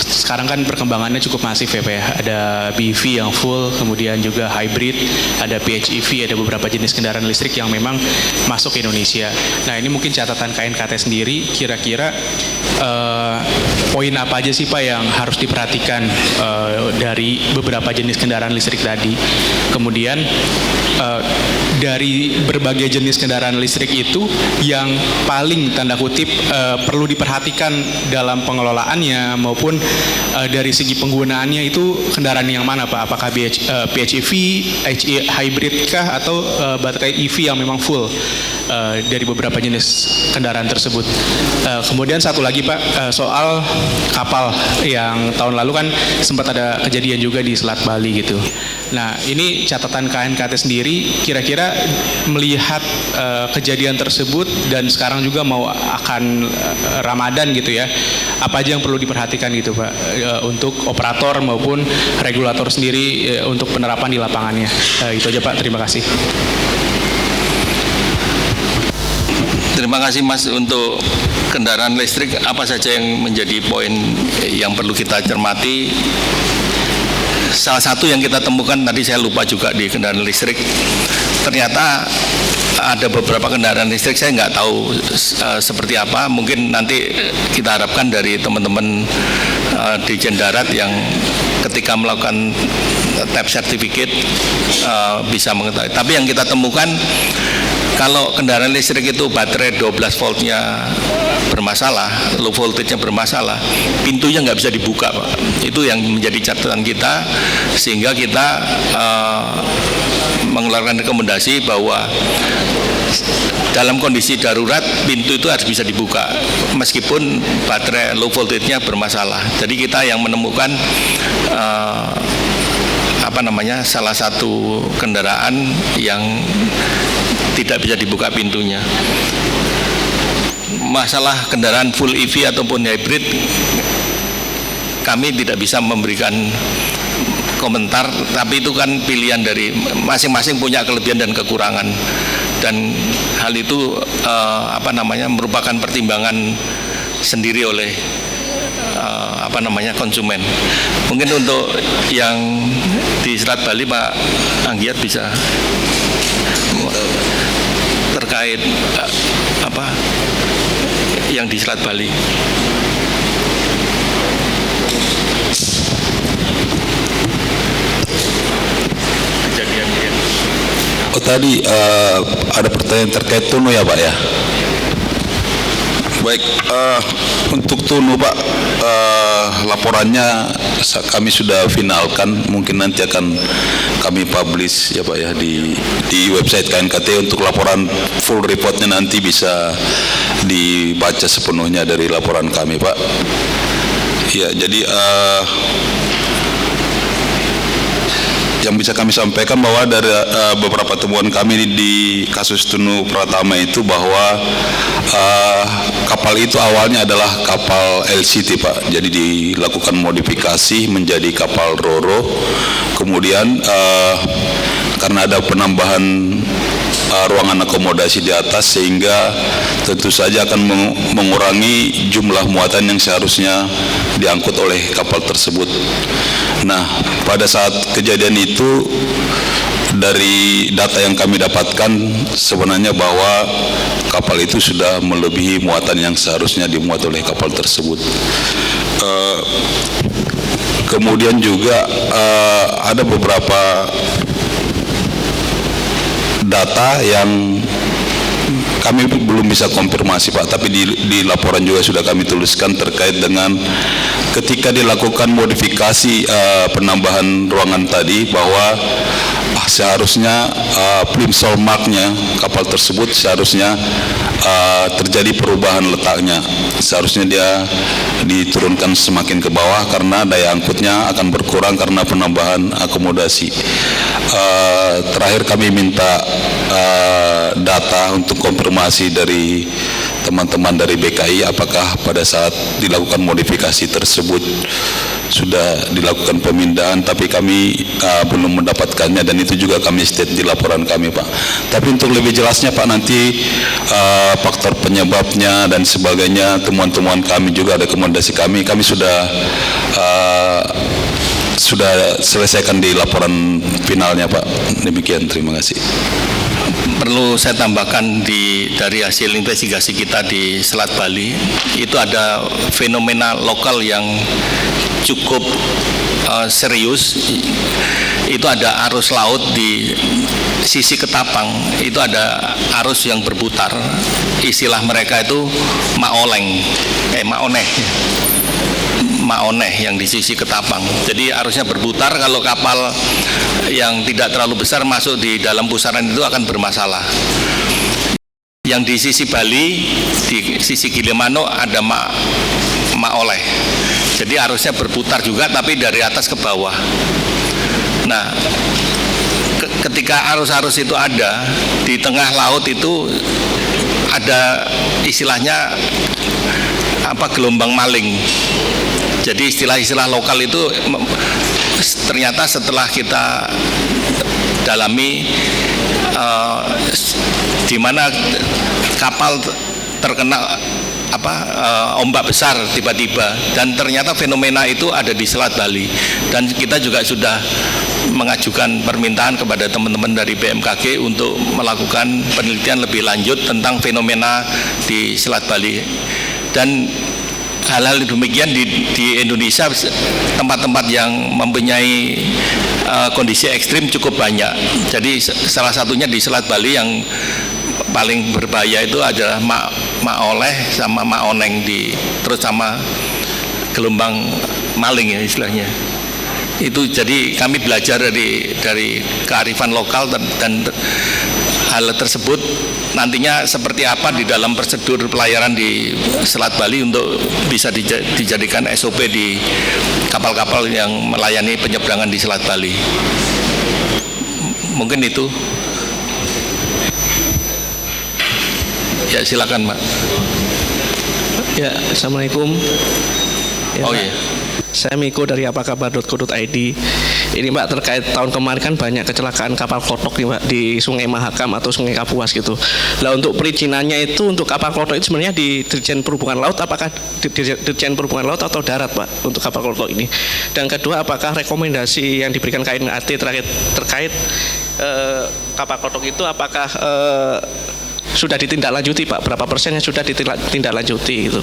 Sekarang kan perkembangannya cukup masif ya Pak ya. Ada BEV yang full, kemudian juga hybrid, ada PHEV, ada beberapa jenis kendaraan listrik yang memang masuk ke Indonesia. Nah, ini mungkin catatan KNKT sendiri, kira-kira poin apa aja sih Pak yang harus diperhatikan dari beberapa jenis kendaraan listrik tadi. Kemudian dari berbagai jenis kendaraan listrik itu yang paling tanda kutip perlu diperhatikan dalam pengelolaannya maupun dari segi penggunaannya itu kendaraan yang mana Pak? Apakah PHEV, hybrid kah, atau baterai EV yang memang full? dari beberapa jenis kendaraan tersebut. Kemudian satu lagi Pak, soal kapal yang tahun lalu kan sempat ada kejadian juga di Selat Bali gitu. Nah ini catatan KNKT sendiri kira-kira melihat kejadian tersebut dan sekarang juga mau akan Ramadan gitu ya, apa aja yang perlu diperhatikan gitu Pak untuk operator maupun regulator sendiri untuk penerapan di lapangannya. Itu aja Pak, terima kasih. Terima kasih Mas. Untuk kendaraan listrik apa saja yang menjadi poin yang perlu kita cermati? Salah satu yang kita temukan tadi saya lupa juga di kendaraan listrik, ternyata ada beberapa kendaraan listrik saya nggak tahu seperti apa. Mungkin nanti kita harapkan dari teman-teman Dirjen Darat yang ketika melakukan tap certificate bisa mengetahui. Tapi yang kita temukan, kalau kendaraan listrik itu baterai 12 voltnya bermasalah, low voltage-nya bermasalah, pintunya nggak bisa dibuka Pak. Itu yang menjadi catatan kita, sehingga kita mengeluarkan rekomendasi bahwa dalam kondisi darurat pintu itu harus bisa dibuka meskipun baterai low voltage-nya bermasalah. Jadi kita yang menemukan salah satu kendaraan yang tidak bisa dibuka pintunya. Masalah kendaraan full EV ataupun hybrid, kami tidak bisa memberikan komentar, tapi itu kan pilihan dari masing-masing, punya kelebihan dan kekurangan, dan hal itu merupakan pertimbangan sendiri oleh konsumen. Mungkin untuk yang di Selat Bali Pak Anggiat bisa terkait yang di Selat Bali. Oh tadi ada pertanyaan terkait Tunu ya Pak ya. Baik, untuk Tunu Pak, laporannya kami sudah finalkan, mungkin nanti akan kami publish ya Pak ya di website KNKT. Untuk laporan full reportnya nanti bisa dibaca sepenuhnya dari laporan kami Pak. Ya, jadi yang bisa kami sampaikan bahwa dari beberapa temuan kami di kasus Tunu Pratama itu bahwa kapal itu awalnya adalah kapal LCT Pak, jadi dilakukan modifikasi menjadi kapal RoRo. Kemudian karena ada penambahan ruangan akomodasi di atas, sehingga tentu saja akan mengurangi jumlah muatan yang seharusnya diangkut oleh kapal tersebut. Nah, pada saat kejadian itu, dari data yang kami dapatkan sebenarnya bahwa kapal itu sudah melebihi muatan yang seharusnya dimuat oleh kapal tersebut. Kemudian juga ada beberapa data yang kami belum bisa konfirmasi Pak, tapi di laporan juga sudah kami tuliskan terkait dengan ketika dilakukan modifikasi penambahan ruangan tadi, bahwa seharusnya plimsoll marknya kapal tersebut seharusnya terjadi perubahan letaknya, seharusnya dia diturunkan semakin ke bawah karena daya angkutnya akan berkurang karena penambahan akomodasi. Terakhir kami minta data untuk konfirmasi dari teman-teman dari BKI apakah pada saat dilakukan modifikasi tersebut sudah dilakukan pemindahan, tapi kami belum mendapatkannya, dan itu juga kami state di laporan kami Pak. Tapi untuk lebih jelasnya Pak, nanti faktor penyebabnya dan sebagainya, temuan-temuan kami juga, rekomendasi kami sudah selesaikan di laporan finalnya Pak. Demikian, terima kasih. Perlu saya tambahkan, dari hasil investigasi kita di Selat Bali itu ada fenomena lokal yang cukup serius. Itu ada arus laut di sisi Ketapang, itu ada arus yang berputar, istilah mereka itu maoneh yang di sisi Ketapang. Jadi arusnya berputar, kalau kapal yang tidak terlalu besar masuk di dalam pusaran itu akan bermasalah. Yang di sisi Bali, di sisi Gilimanuk ada Maoleh. Jadi arusnya berputar juga tapi dari atas ke bawah. Nah, ketika arus-arus itu ada di tengah laut itu ada istilahnya gelombang maling. Jadi istilah-istilah lokal itu ternyata setelah kita dalami di mana kapal terkena ombak besar tiba-tiba, dan ternyata fenomena itu ada di Selat Bali, dan kita juga sudah mengajukan permintaan kepada teman-teman dari BMKG untuk melakukan penelitian lebih lanjut tentang fenomena di Selat Bali. Dan hal-hal demikian di Indonesia, tempat-tempat yang mempunyai kondisi ekstrim cukup banyak. Jadi salah satunya di Selat Bali yang paling berbahaya itu adalah Maoleh sama Maoneng, terus sama gelombang maling ya istilahnya. Itu jadi kami belajar dari kearifan lokal dan hal tersebut nantinya seperti apa di dalam prosedur pelayaran di Selat Bali untuk bisa dijadikan SOP di kapal-kapal yang melayani penyeberangan di Selat Bali. Mungkin itu. Ya, silakan, Mbak. Ya, Assalamualaikum. Ya, oh iya. Saya Miko dari apakabar.co.id. Ini Mbak, terkait tahun kemarin kan banyak kecelakaan kapal klotok nih Mbak di Sungai Mahakam atau Sungai Kapuas gitu. Lah untuk perizinannya itu untuk kapal klotok itu sebenarnya di Dirjen Perhubungan Laut, apakah di Dirjen Perhubungan Laut atau darat Pak untuk kapal klotok ini? Dan kedua, apakah rekomendasi yang diberikan KNAT terkait kapal klotok itu apakah sudah ditindaklanjuti Pak, berapa persen yang sudah ditindaklanjuti gitu.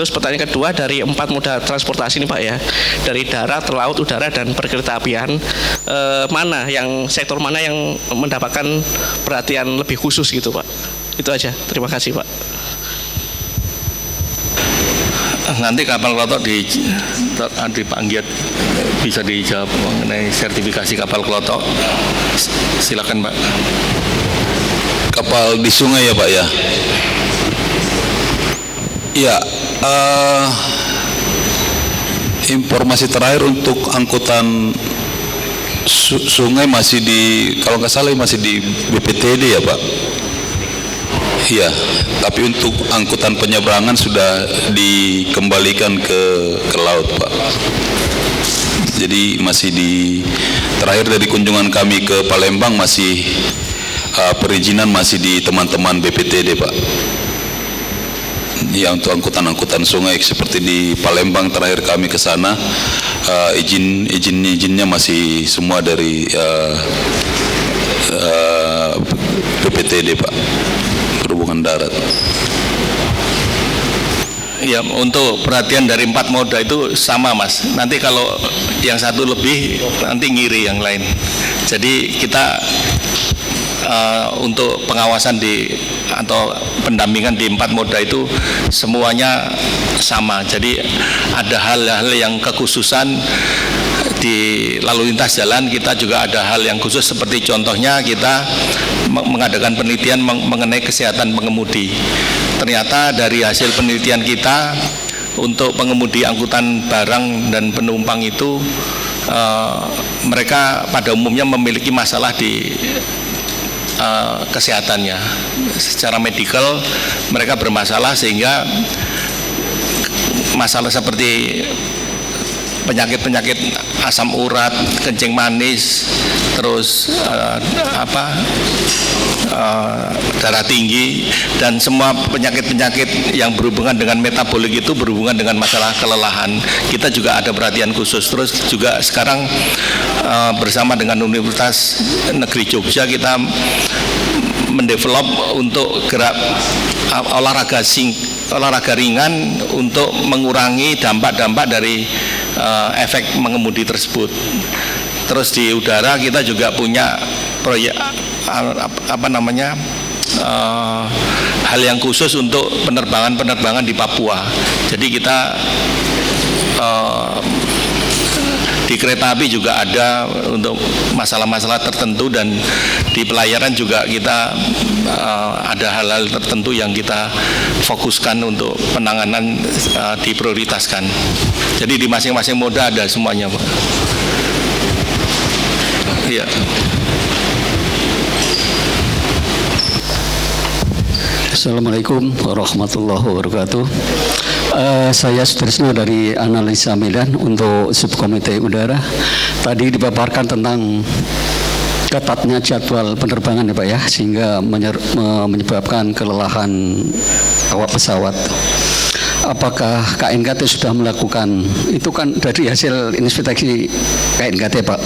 Terus pertanyaan kedua, dari 4 moda transportasi ini Pak ya, dari darat, laut, udara, dan perkeretaapian, sektor mana yang mendapatkan perhatian lebih khusus gitu Pak? Itu aja, terima kasih Pak. Nanti kapal klotok di Pak Anggiat bisa dijawab mengenai sertifikasi kapal klotok. Silakan Pak. Kapal di sungai ya Pak ya. Ya, informasi terakhir untuk angkutan sungai masih kalau nggak salah masih di BPTD ya Pak. Iya, tapi untuk angkutan penyeberangan sudah dikembalikan ke laut Pak. Jadi masih terakhir dari kunjungan kami ke Palembang masih perizinan masih di teman-teman BPTD Pak. Ya, untuk angkutan sungai seperti di Palembang terakhir kami ke sana, izinnya masih semua dari BPTD Pak, Perhubungan Darat. Ya, untuk perhatian dari 4 moda itu sama Mas. Nanti kalau yang satu lebih nanti ngiri yang lain. Jadi kita untuk pengawasan atau pendampingan di 4 moda itu semuanya sama. Jadi ada hal-hal yang kekhususan di lalu lintas jalan, kita juga ada hal yang khusus, seperti contohnya kita mengadakan penelitian mengenai kesehatan pengemudi. Ternyata dari hasil penelitian kita untuk pengemudi angkutan barang dan penumpang itu mereka pada umumnya memiliki masalah di kesehatannya. Secara medikal mereka bermasalah, sehingga masalah seperti penyakit-penyakit asam urat, kencing manis, terus darah tinggi, dan semua penyakit-penyakit yang berhubungan dengan metabolik itu berhubungan dengan masalah kelelahan. Kita juga ada perhatian khusus. Terus juga sekarang bersama dengan Universitas Negeri Jogja kita mendevelop untuk gerak olahraga ringan untuk mengurangi dampak-dampak dari efek mengemudi tersebut. Terus di udara kita juga punya proyek hal yang khusus untuk penerbangan di Papua. Jadi kita Di kereta api juga ada untuk masalah-masalah tertentu, dan di pelayaran juga kita ada hal-hal tertentu yang kita fokuskan untuk penanganan, diprioritaskan. Jadi di masing-masing moda ada semuanya, Pak. Iya. Assalamualaikum warahmatullahi wabarakatuh. Saya Sutrisno dari Analisa Medan untuk Subkomite Udara. Tadi dipaparkan tentang ketatnya jadwal penerbangan ya Pak ya, sehingga menyebabkan kelelahan awak pesawat. Apakah KNKT sudah melakukan, itu kan dari hasil inspeksi KNKT Pak,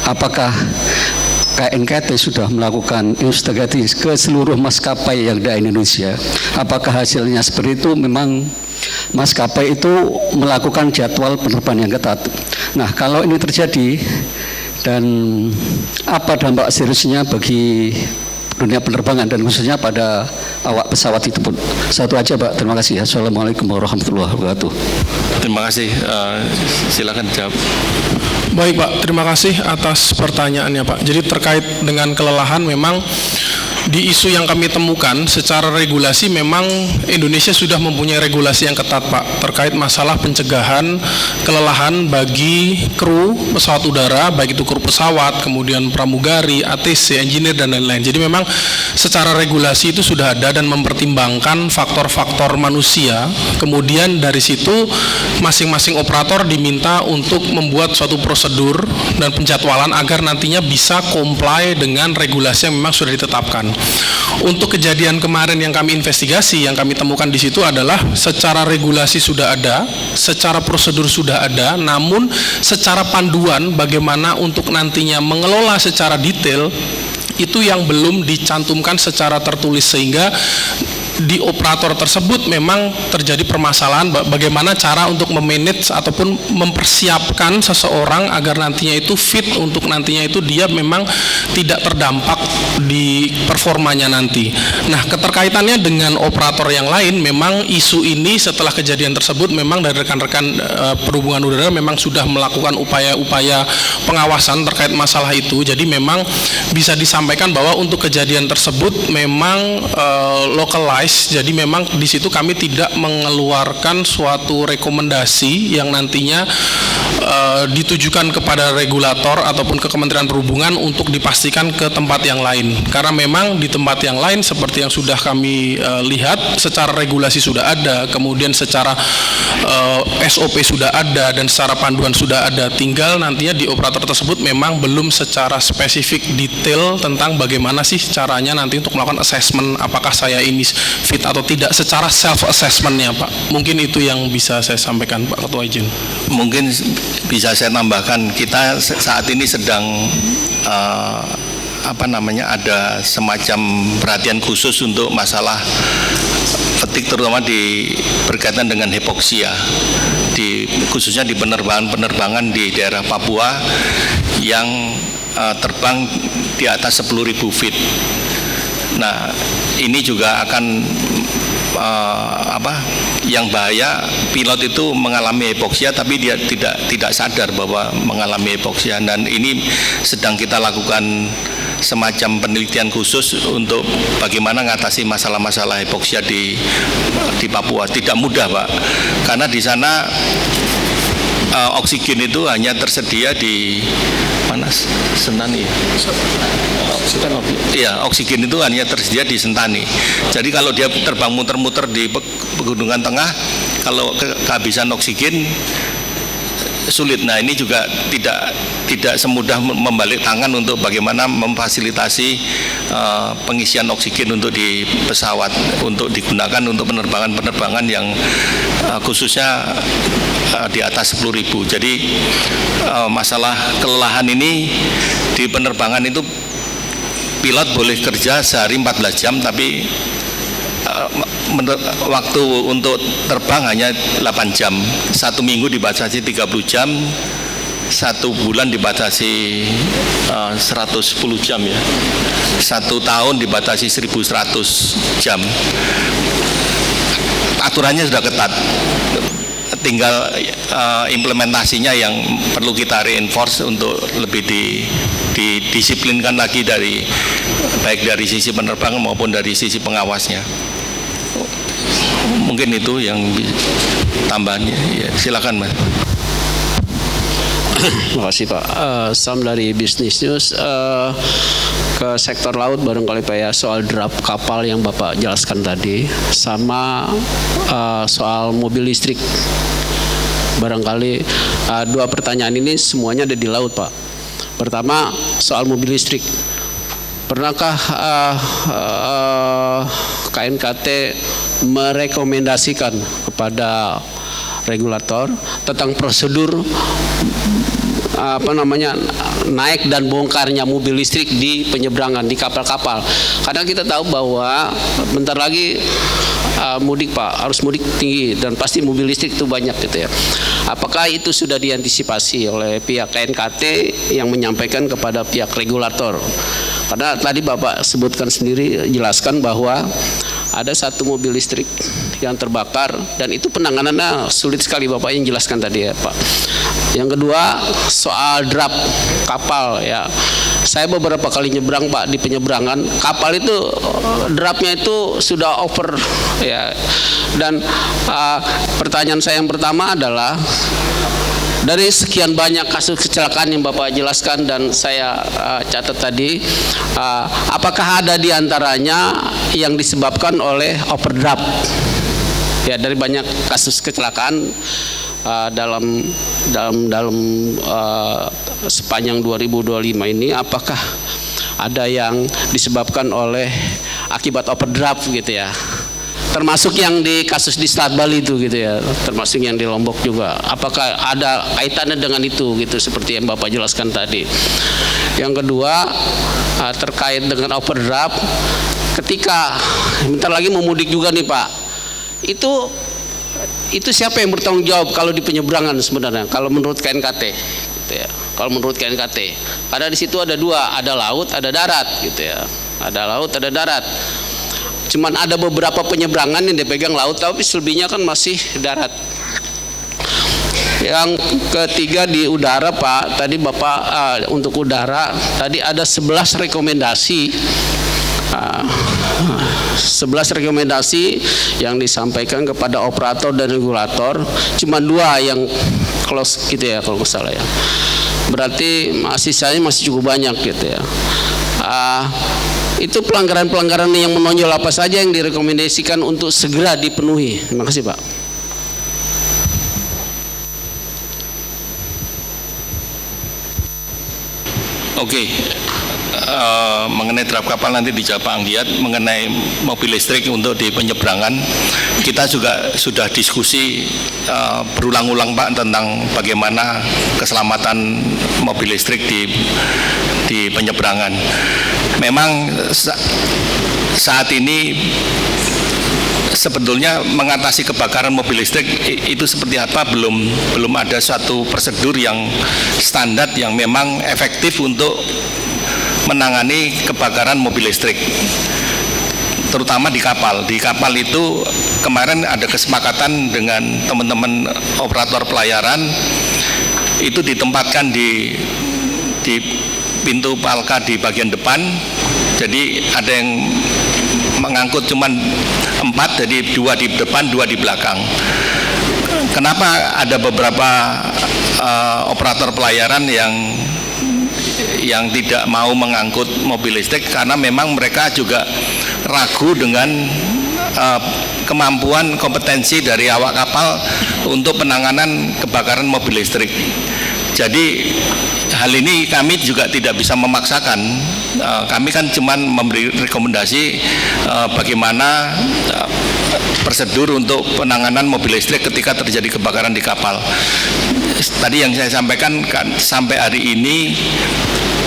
apakah KNKT sudah melakukan investigasi ke seluruh maskapai yang ada di Indonesia? Apakah hasilnya seperti itu? Memang maskapai itu melakukan jadwal penerbangan yang ketat. Nah, kalau ini terjadi, dan apa dampak seriusnya bagi dunia penerbangan dan khususnya pada awak pesawat itu pun? Satu aja Pak, terima kasih. Assalamualaikum warahmatullahi wabarakatuh. Terima kasih, silakan jawab. Baik Pak, terima kasih atas pertanyaannya Pak. Jadi terkait dengan kelelahan, memang di isu yang kami temukan secara regulasi memang Indonesia sudah mempunyai regulasi yang ketat Pak, terkait masalah pencegahan kelelahan bagi kru pesawat udara, baik itu kru pesawat, kemudian pramugari, ATC, engineer dan lain-lain. Jadi memang secara regulasi itu sudah ada dan mempertimbangkan faktor-faktor manusia. Kemudian dari situ masing-masing operator diminta untuk membuat suatu prosedur dan penjadwalan agar nantinya bisa comply dengan regulasi yang memang sudah ditetapkan. Untuk kejadian kemarin yang kami investigasi, yang kami temukan di situ adalah secara regulasi sudah ada, secara prosedur sudah ada, namun secara panduan bagaimana untuk nantinya mengelola secara detail itu yang belum dicantumkan secara tertulis, sehingga di operator tersebut memang terjadi permasalahan bagaimana cara untuk memanage ataupun mempersiapkan seseorang agar nantinya itu fit untuk nantinya itu dia memang tidak terdampak di performanya nanti. Nah, keterkaitannya dengan operator yang lain, memang isu ini setelah kejadian tersebut memang dari rekan-rekan perhubungan udara memang sudah melakukan upaya-upaya pengawasan terkait masalah itu. Jadi memang bisa disampaikan bahwa untuk kejadian tersebut memang localized. Jadi memang di situ kami tidak mengeluarkan suatu rekomendasi yang nantinya ditujukan kepada regulator ataupun ke Kementerian Perhubungan untuk dipastikan ke tempat yang lain. Karena memang di tempat yang lain seperti yang sudah kami lihat, secara regulasi sudah ada, kemudian secara SOP sudah ada, dan secara panduan sudah ada. Tinggal nantinya di operator tersebut memang belum secara spesifik detail tentang bagaimana sih caranya nanti untuk melakukan assessment apakah saya ini fit atau tidak, secara self assessmentnya Pak. Mungkin itu yang bisa saya sampaikan Pak Ketua izin. Mungkin bisa saya tambahkan, kita saat ini sedang ada semacam perhatian khusus untuk masalah etik, terutama berkaitan dengan hipoksia, khususnya di penerbangan di daerah Papua yang terbang di atas 10.000 feet. Nah, ini juga akan yang bahaya, pilot itu mengalami hipoksia tapi dia tidak sadar bahwa mengalami hipoksia, dan ini sedang kita lakukan semacam penelitian khusus untuk bagaimana mengatasi masalah-masalah hipoksia di Papua. Tidak mudah Pak, karena di sana oksigen itu hanya tersedia di mana, Sentani ya? Iya, oksigen itu hanya tersedia di Sentani. Jadi kalau dia terbang muter-muter di pegunungan tengah, kalau kehabisan oksigen sulit. Nah, ini juga tidak semudah membalik tangan untuk bagaimana memfasilitasi pengisian oksigen untuk di pesawat, untuk digunakan untuk penerbangan-penerbangan yang khususnya di atas 10.000. Jadi masalah kelelahan ini di penerbangan itu pilot boleh kerja sehari 14 jam, tapi waktu untuk terbang hanya 8 jam. 1 minggu dibatasi 30 jam, 1 bulan dibatasi 110 jam ya. 1 tahun dibatasi 1.100 jam. Aturannya sudah ketat. tinggal implementasinya yang perlu kita reinforce untuk lebih didisiplinkan lagi baik dari sisi penerbangan maupun dari sisi pengawasnya. Mungkin itu yang tambahannya. Ya, silakan Mas. Terima kasih Pak. Sam dari Business News. Ke sektor laut barangkali Pak ya, soal draft kapal yang Bapak jelaskan tadi, sama soal mobil listrik. Barangkali dua pertanyaan ini semuanya ada di laut Pak. Pertama soal mobil listrik. Pernahkah KNKT merekomendasikan kepada regulator tentang prosedur naik dan bongkarnya mobil listrik di penyeberangan di kapal-kapal? Karena kita tahu bahwa bentar lagi mudik Pak, arus mudik tinggi dan pasti mobil listrik itu banyak gitu ya. Apakah itu sudah diantisipasi oleh pihak KNKT yang menyampaikan kepada pihak regulator? Karena tadi Bapak sebutkan sendiri, jelaskan bahwa ada satu mobil listrik yang terbakar dan itu penanganannya sulit sekali, Bapak yang jelaskan tadi ya Pak. Yang kedua soal draft kapal ya. Saya beberapa kali nyebrang Pak di penyeberangan, kapal itu draftnya itu sudah over ya. Dan pertanyaan saya yang pertama adalah, dari sekian banyak kasus kecelakaan yang Bapak jelaskan dan saya catat tadi, apakah ada di antaranya yang disebabkan oleh overdraft? Ya, dari banyak kasus kecelakaan dalam sepanjang 2025 ini, apakah ada yang disebabkan oleh akibat overdraft gitu ya? Termasuk yang di kasus di Selat Bali itu gitu ya, termasuk yang di Lombok juga. Apakah ada kaitannya dengan itu gitu seperti yang Bapak jelaskan tadi? Yang kedua terkait dengan overdraft, ketika bentar lagi mau mudik juga nih Pak, itu siapa yang bertanggung jawab kalau di penyeberangan sebenarnya? Kalau menurut KNKT, gitu ya. Kalau menurut KNKT, karena di situ ada dua, ada laut, ada darat, gitu ya. Ada laut, ada darat. Cuman ada beberapa penyeberangan yang dipegang laut, tapi selebihnya kan masih darat. Yang ketiga di udara Pak, tadi Bapak untuk udara tadi ada 11 rekomendasi. 11 rekomendasi yang disampaikan kepada operator dan regulator, cuma 2 yang close gitu ya kalau nggak salah ya. Berarti sisanya masih cukup banyak gitu ya. Itu pelanggaran-pelanggaran yang menonjol apa saja yang direkomendasikan untuk segera dipenuhi? Terima kasih Pak. Oke. Mengenai draft kapal nanti dijawab Pak Anggiat. Mengenai mobil listrik untuk di penyeberangan, kita juga sudah diskusi berulang-ulang Pak tentang bagaimana keselamatan mobil listrik di penyeberangan. Memang saat ini sebetulnya mengatasi kebakaran mobil listrik itu seperti apa, belum ada suatu prosedur yang standar yang memang efektif untuk menangani kebakaran mobil listrik, terutama di kapal. Di kapal itu kemarin ada kesepakatan dengan teman-teman operator pelayaran, itu ditempatkan di pintu palka di bagian depan. Jadi ada yang mengangkut cuman 4, jadi 2 di depan, 2 di belakang. Kenapa ada beberapa operator pelayaran yang tidak mau mengangkut mobil listrik? Karena memang mereka juga ragu dengan kemampuan kompetensi dari awak kapal untuk penanganan kebakaran mobil listrik. Jadi hal ini kami juga tidak bisa memaksakan. Kami kan cuma memberi rekomendasi bagaimana prosedur untuk penanganan mobil listrik ketika terjadi kebakaran di kapal. Tadi yang saya sampaikan kan, sampai hari ini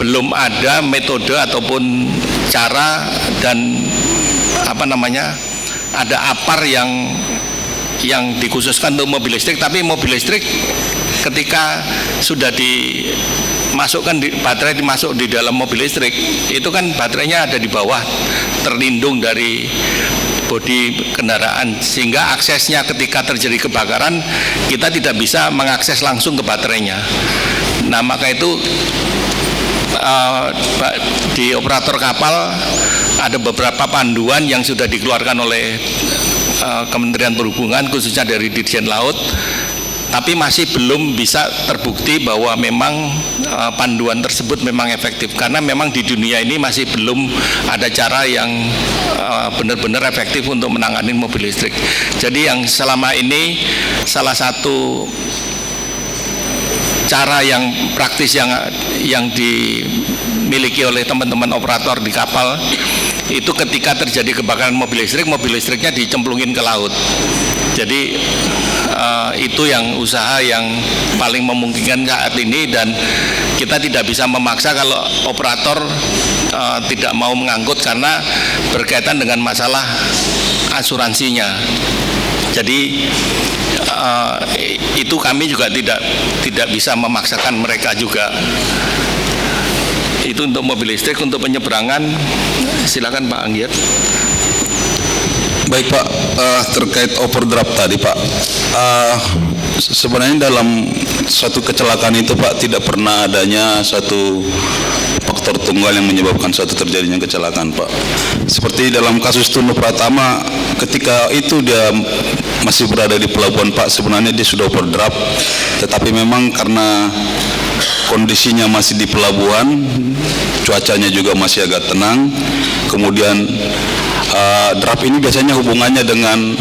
belum ada metode ataupun cara dan ada APAR yang dikhususkan untuk mobil listrik. Tapi mobil listrik ketika sudah dimasukkan baterai dimasuk di dalam mobil listrik, itu kan baterainya ada di bawah, terlindung dari bodi kendaraan, sehingga aksesnya ketika terjadi kebakaran kita tidak bisa mengakses langsung ke baterainya. Nah, maka itu di operator kapal ada beberapa panduan yang sudah dikeluarkan oleh Kementerian Perhubungan, khususnya dari Dirjen Laut, tapi masih belum bisa terbukti bahwa memang panduan tersebut memang efektif, karena memang di dunia ini masih belum ada cara yang benar-benar efektif untuk menangani mobil listrik. Jadi yang selama ini salah satu cara yang praktis yang dimiliki oleh teman-teman operator di kapal itu ketika terjadi kebakaran mobil listriknya dicemplungin ke laut. Jadi itu yang usaha yang paling memungkinkan saat ini, dan kita tidak bisa memaksa kalau operator tidak mau mengangkut karena berkaitan dengan masalah asuransinya. Jadi itu kami juga tidak bisa memaksakan mereka juga. Itu untuk mobil listrik. Untuk penyeberangan, silakan Pak Anggiat. Baik Pak, terkait overdraft tadi Pak, sebenarnya dalam suatu kecelakaan itu Pak tidak pernah adanya satu faktor tunggal yang menyebabkan suatu terjadinya kecelakaan Pak. Seperti dalam kasus Tunu Pratama, ketika itu dia masih berada di pelabuhan Pak, sebenarnya dia sudah overdraft, tetapi memang karena kondisinya masih di pelabuhan, cuacanya juga masih agak tenang, kemudian draft ini biasanya hubungannya dengan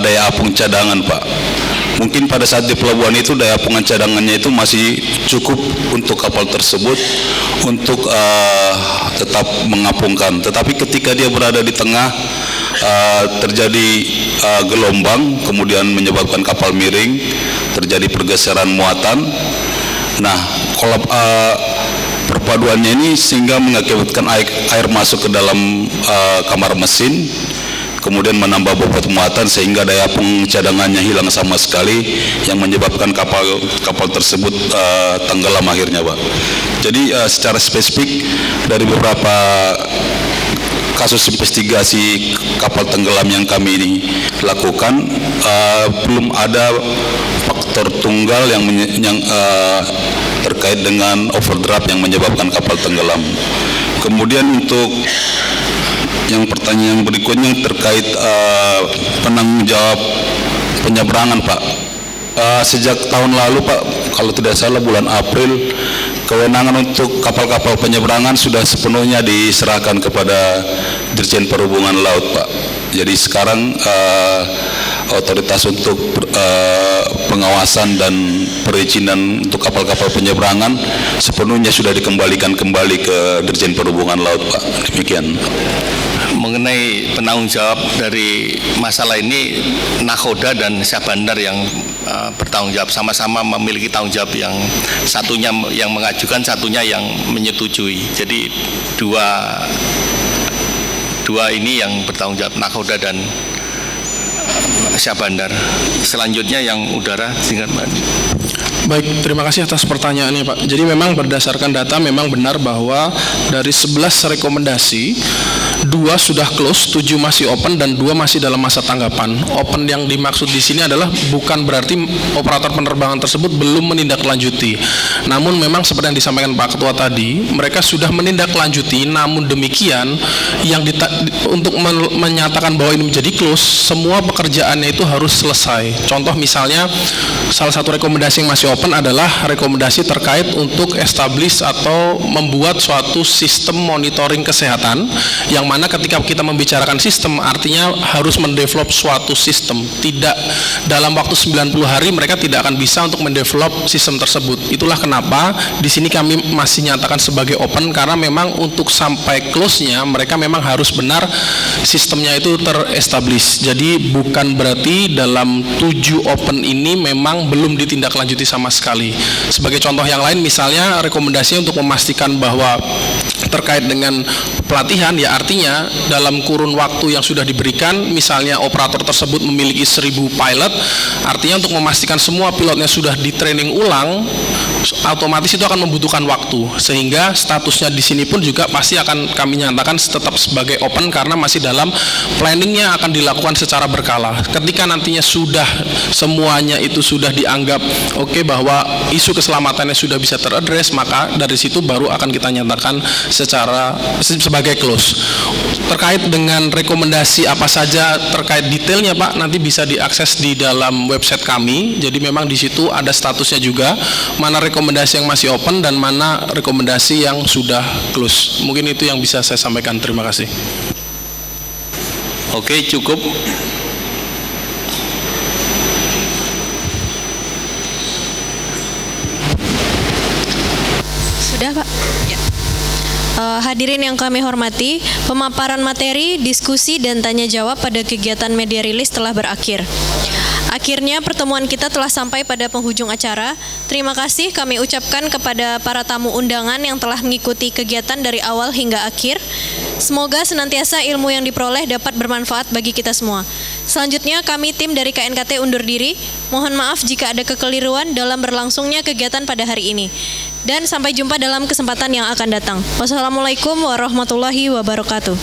daya apung cadangan Pak. Mungkin pada saat di pelabuhan itu daya apungan cadangannya itu masih cukup untuk kapal tersebut untuk tetap mengapungkan. Tetapi ketika dia berada di tengah terjadi gelombang, kemudian menyebabkan kapal miring, terjadi pergeseran muatan. Nah, perpaduannya ini sehingga mengakibatkan air masuk ke dalam kamar mesin, kemudian menambah bobot muatan sehingga daya apung cadangannya hilang sama sekali, yang menyebabkan kapal tersebut tenggelam akhirnya Pak. Jadi secara spesifik dari beberapa kasus investigasi kapal tenggelam yang kami ini lakukan, belum ada faktor tunggal yang terkait dengan overdraft yang menyebabkan kapal tenggelam. Kemudian untuk yang pertanyaan berikutnya terkait penanggung jawab penyeberangan Pak. Sejak tahun lalu Pak, kalau tidak salah bulan April, kewenangan untuk kapal-kapal penyeberangan sudah sepenuhnya diserahkan kepada Dirjen Perhubungan Laut Pak. Jadi sekarang otoritas untuk pengawasan dan perizinan untuk kapal-kapal penyeberangan sepenuhnya sudah dikembalikan kembali ke Dirjen Perhubungan Laut Pak. Demikian. Mengenai penanggung jawab dari masalah ini, Nakhoda dan Syah Bandar yang bertanggung jawab, sama-sama memiliki tanggung jawab, yang satunya yang mengajukan, satunya yang menyetujui. Jadi dua ini yang bertanggung jawab, Nakhoda dan Syah Bandar. Selanjutnya yang udara, singkat Pak. Baik, terima kasih atas pertanyaannya Pak. Jadi memang berdasarkan data memang benar bahwa dari 11 rekomendasi 2 sudah close, 7 masih open, dan 2 masih dalam masa tanggapan. Open yang dimaksud di sini adalah bukan berarti operator penerbangan tersebut belum menindaklanjuti. Namun memang seperti yang disampaikan Pak Ketua tadi, mereka sudah menindaklanjuti. Namun demikian, untuk menyatakan bahwa ini menjadi close, semua pekerjaannya itu harus selesai. Contoh misalnya, salah satu rekomendasi yang masih open adalah rekomendasi terkait untuk establish atau membuat suatu sistem monitoring kesehatan, yang mana ketika kita membicarakan sistem artinya harus mendevelop suatu sistem. Tidak dalam waktu 90 hari mereka tidak akan bisa untuk mendevelop sistem tersebut. Itulah kenapa di sini kami masih nyatakan sebagai open, karena memang untuk sampai close-nya mereka memang harus benar sistemnya itu terestablish. Jadi bukan berarti dalam 7 open ini memang belum ditindaklanjuti sama sama sekali. Sebagai contoh yang lain, misalnya rekomendasi untuk memastikan bahwa terkait dengan pelatihan, ya artinya dalam kurun waktu yang sudah diberikan, misalnya operator tersebut memiliki 1000 pilot, artinya untuk memastikan semua pilotnya sudah di training ulang, otomatis itu akan membutuhkan waktu, sehingga statusnya di sini pun juga pasti akan kami nyatakan tetap sebagai open karena masih dalam planningnya akan dilakukan secara berkala. Ketika nantinya sudah semuanya itu sudah dianggap oke bahwa isu keselamatannya sudah bisa teradres, maka dari situ baru akan kita nyatakan secara sebagai close. Terkait dengan rekomendasi apa saja terkait detailnya Pak, nanti bisa diakses di dalam website kami. Jadi memang di situ ada statusnya juga, mana rekomendasi yang masih open dan mana rekomendasi yang sudah close. Mungkin itu yang bisa saya sampaikan. Terima kasih. Oke, cukup. Sudah Pak? Ya. Hadirin yang kami hormati, pemaparan materi, diskusi, dan tanya jawab pada kegiatan media rilis telah berakhir. Akhirnya pertemuan kita telah sampai pada penghujung acara. Terima kasih kami ucapkan kepada para tamu undangan yang telah mengikuti kegiatan dari awal hingga akhir. Semoga senantiasa ilmu yang diperoleh dapat bermanfaat bagi kita semua. Selanjutnya kami tim dari KNKT undur diri. Mohon maaf jika ada kekeliruan dalam berlangsungnya kegiatan pada hari ini. Dan sampai jumpa dalam kesempatan yang akan datang. Wassalamualaikum warahmatullahi wabarakatuh.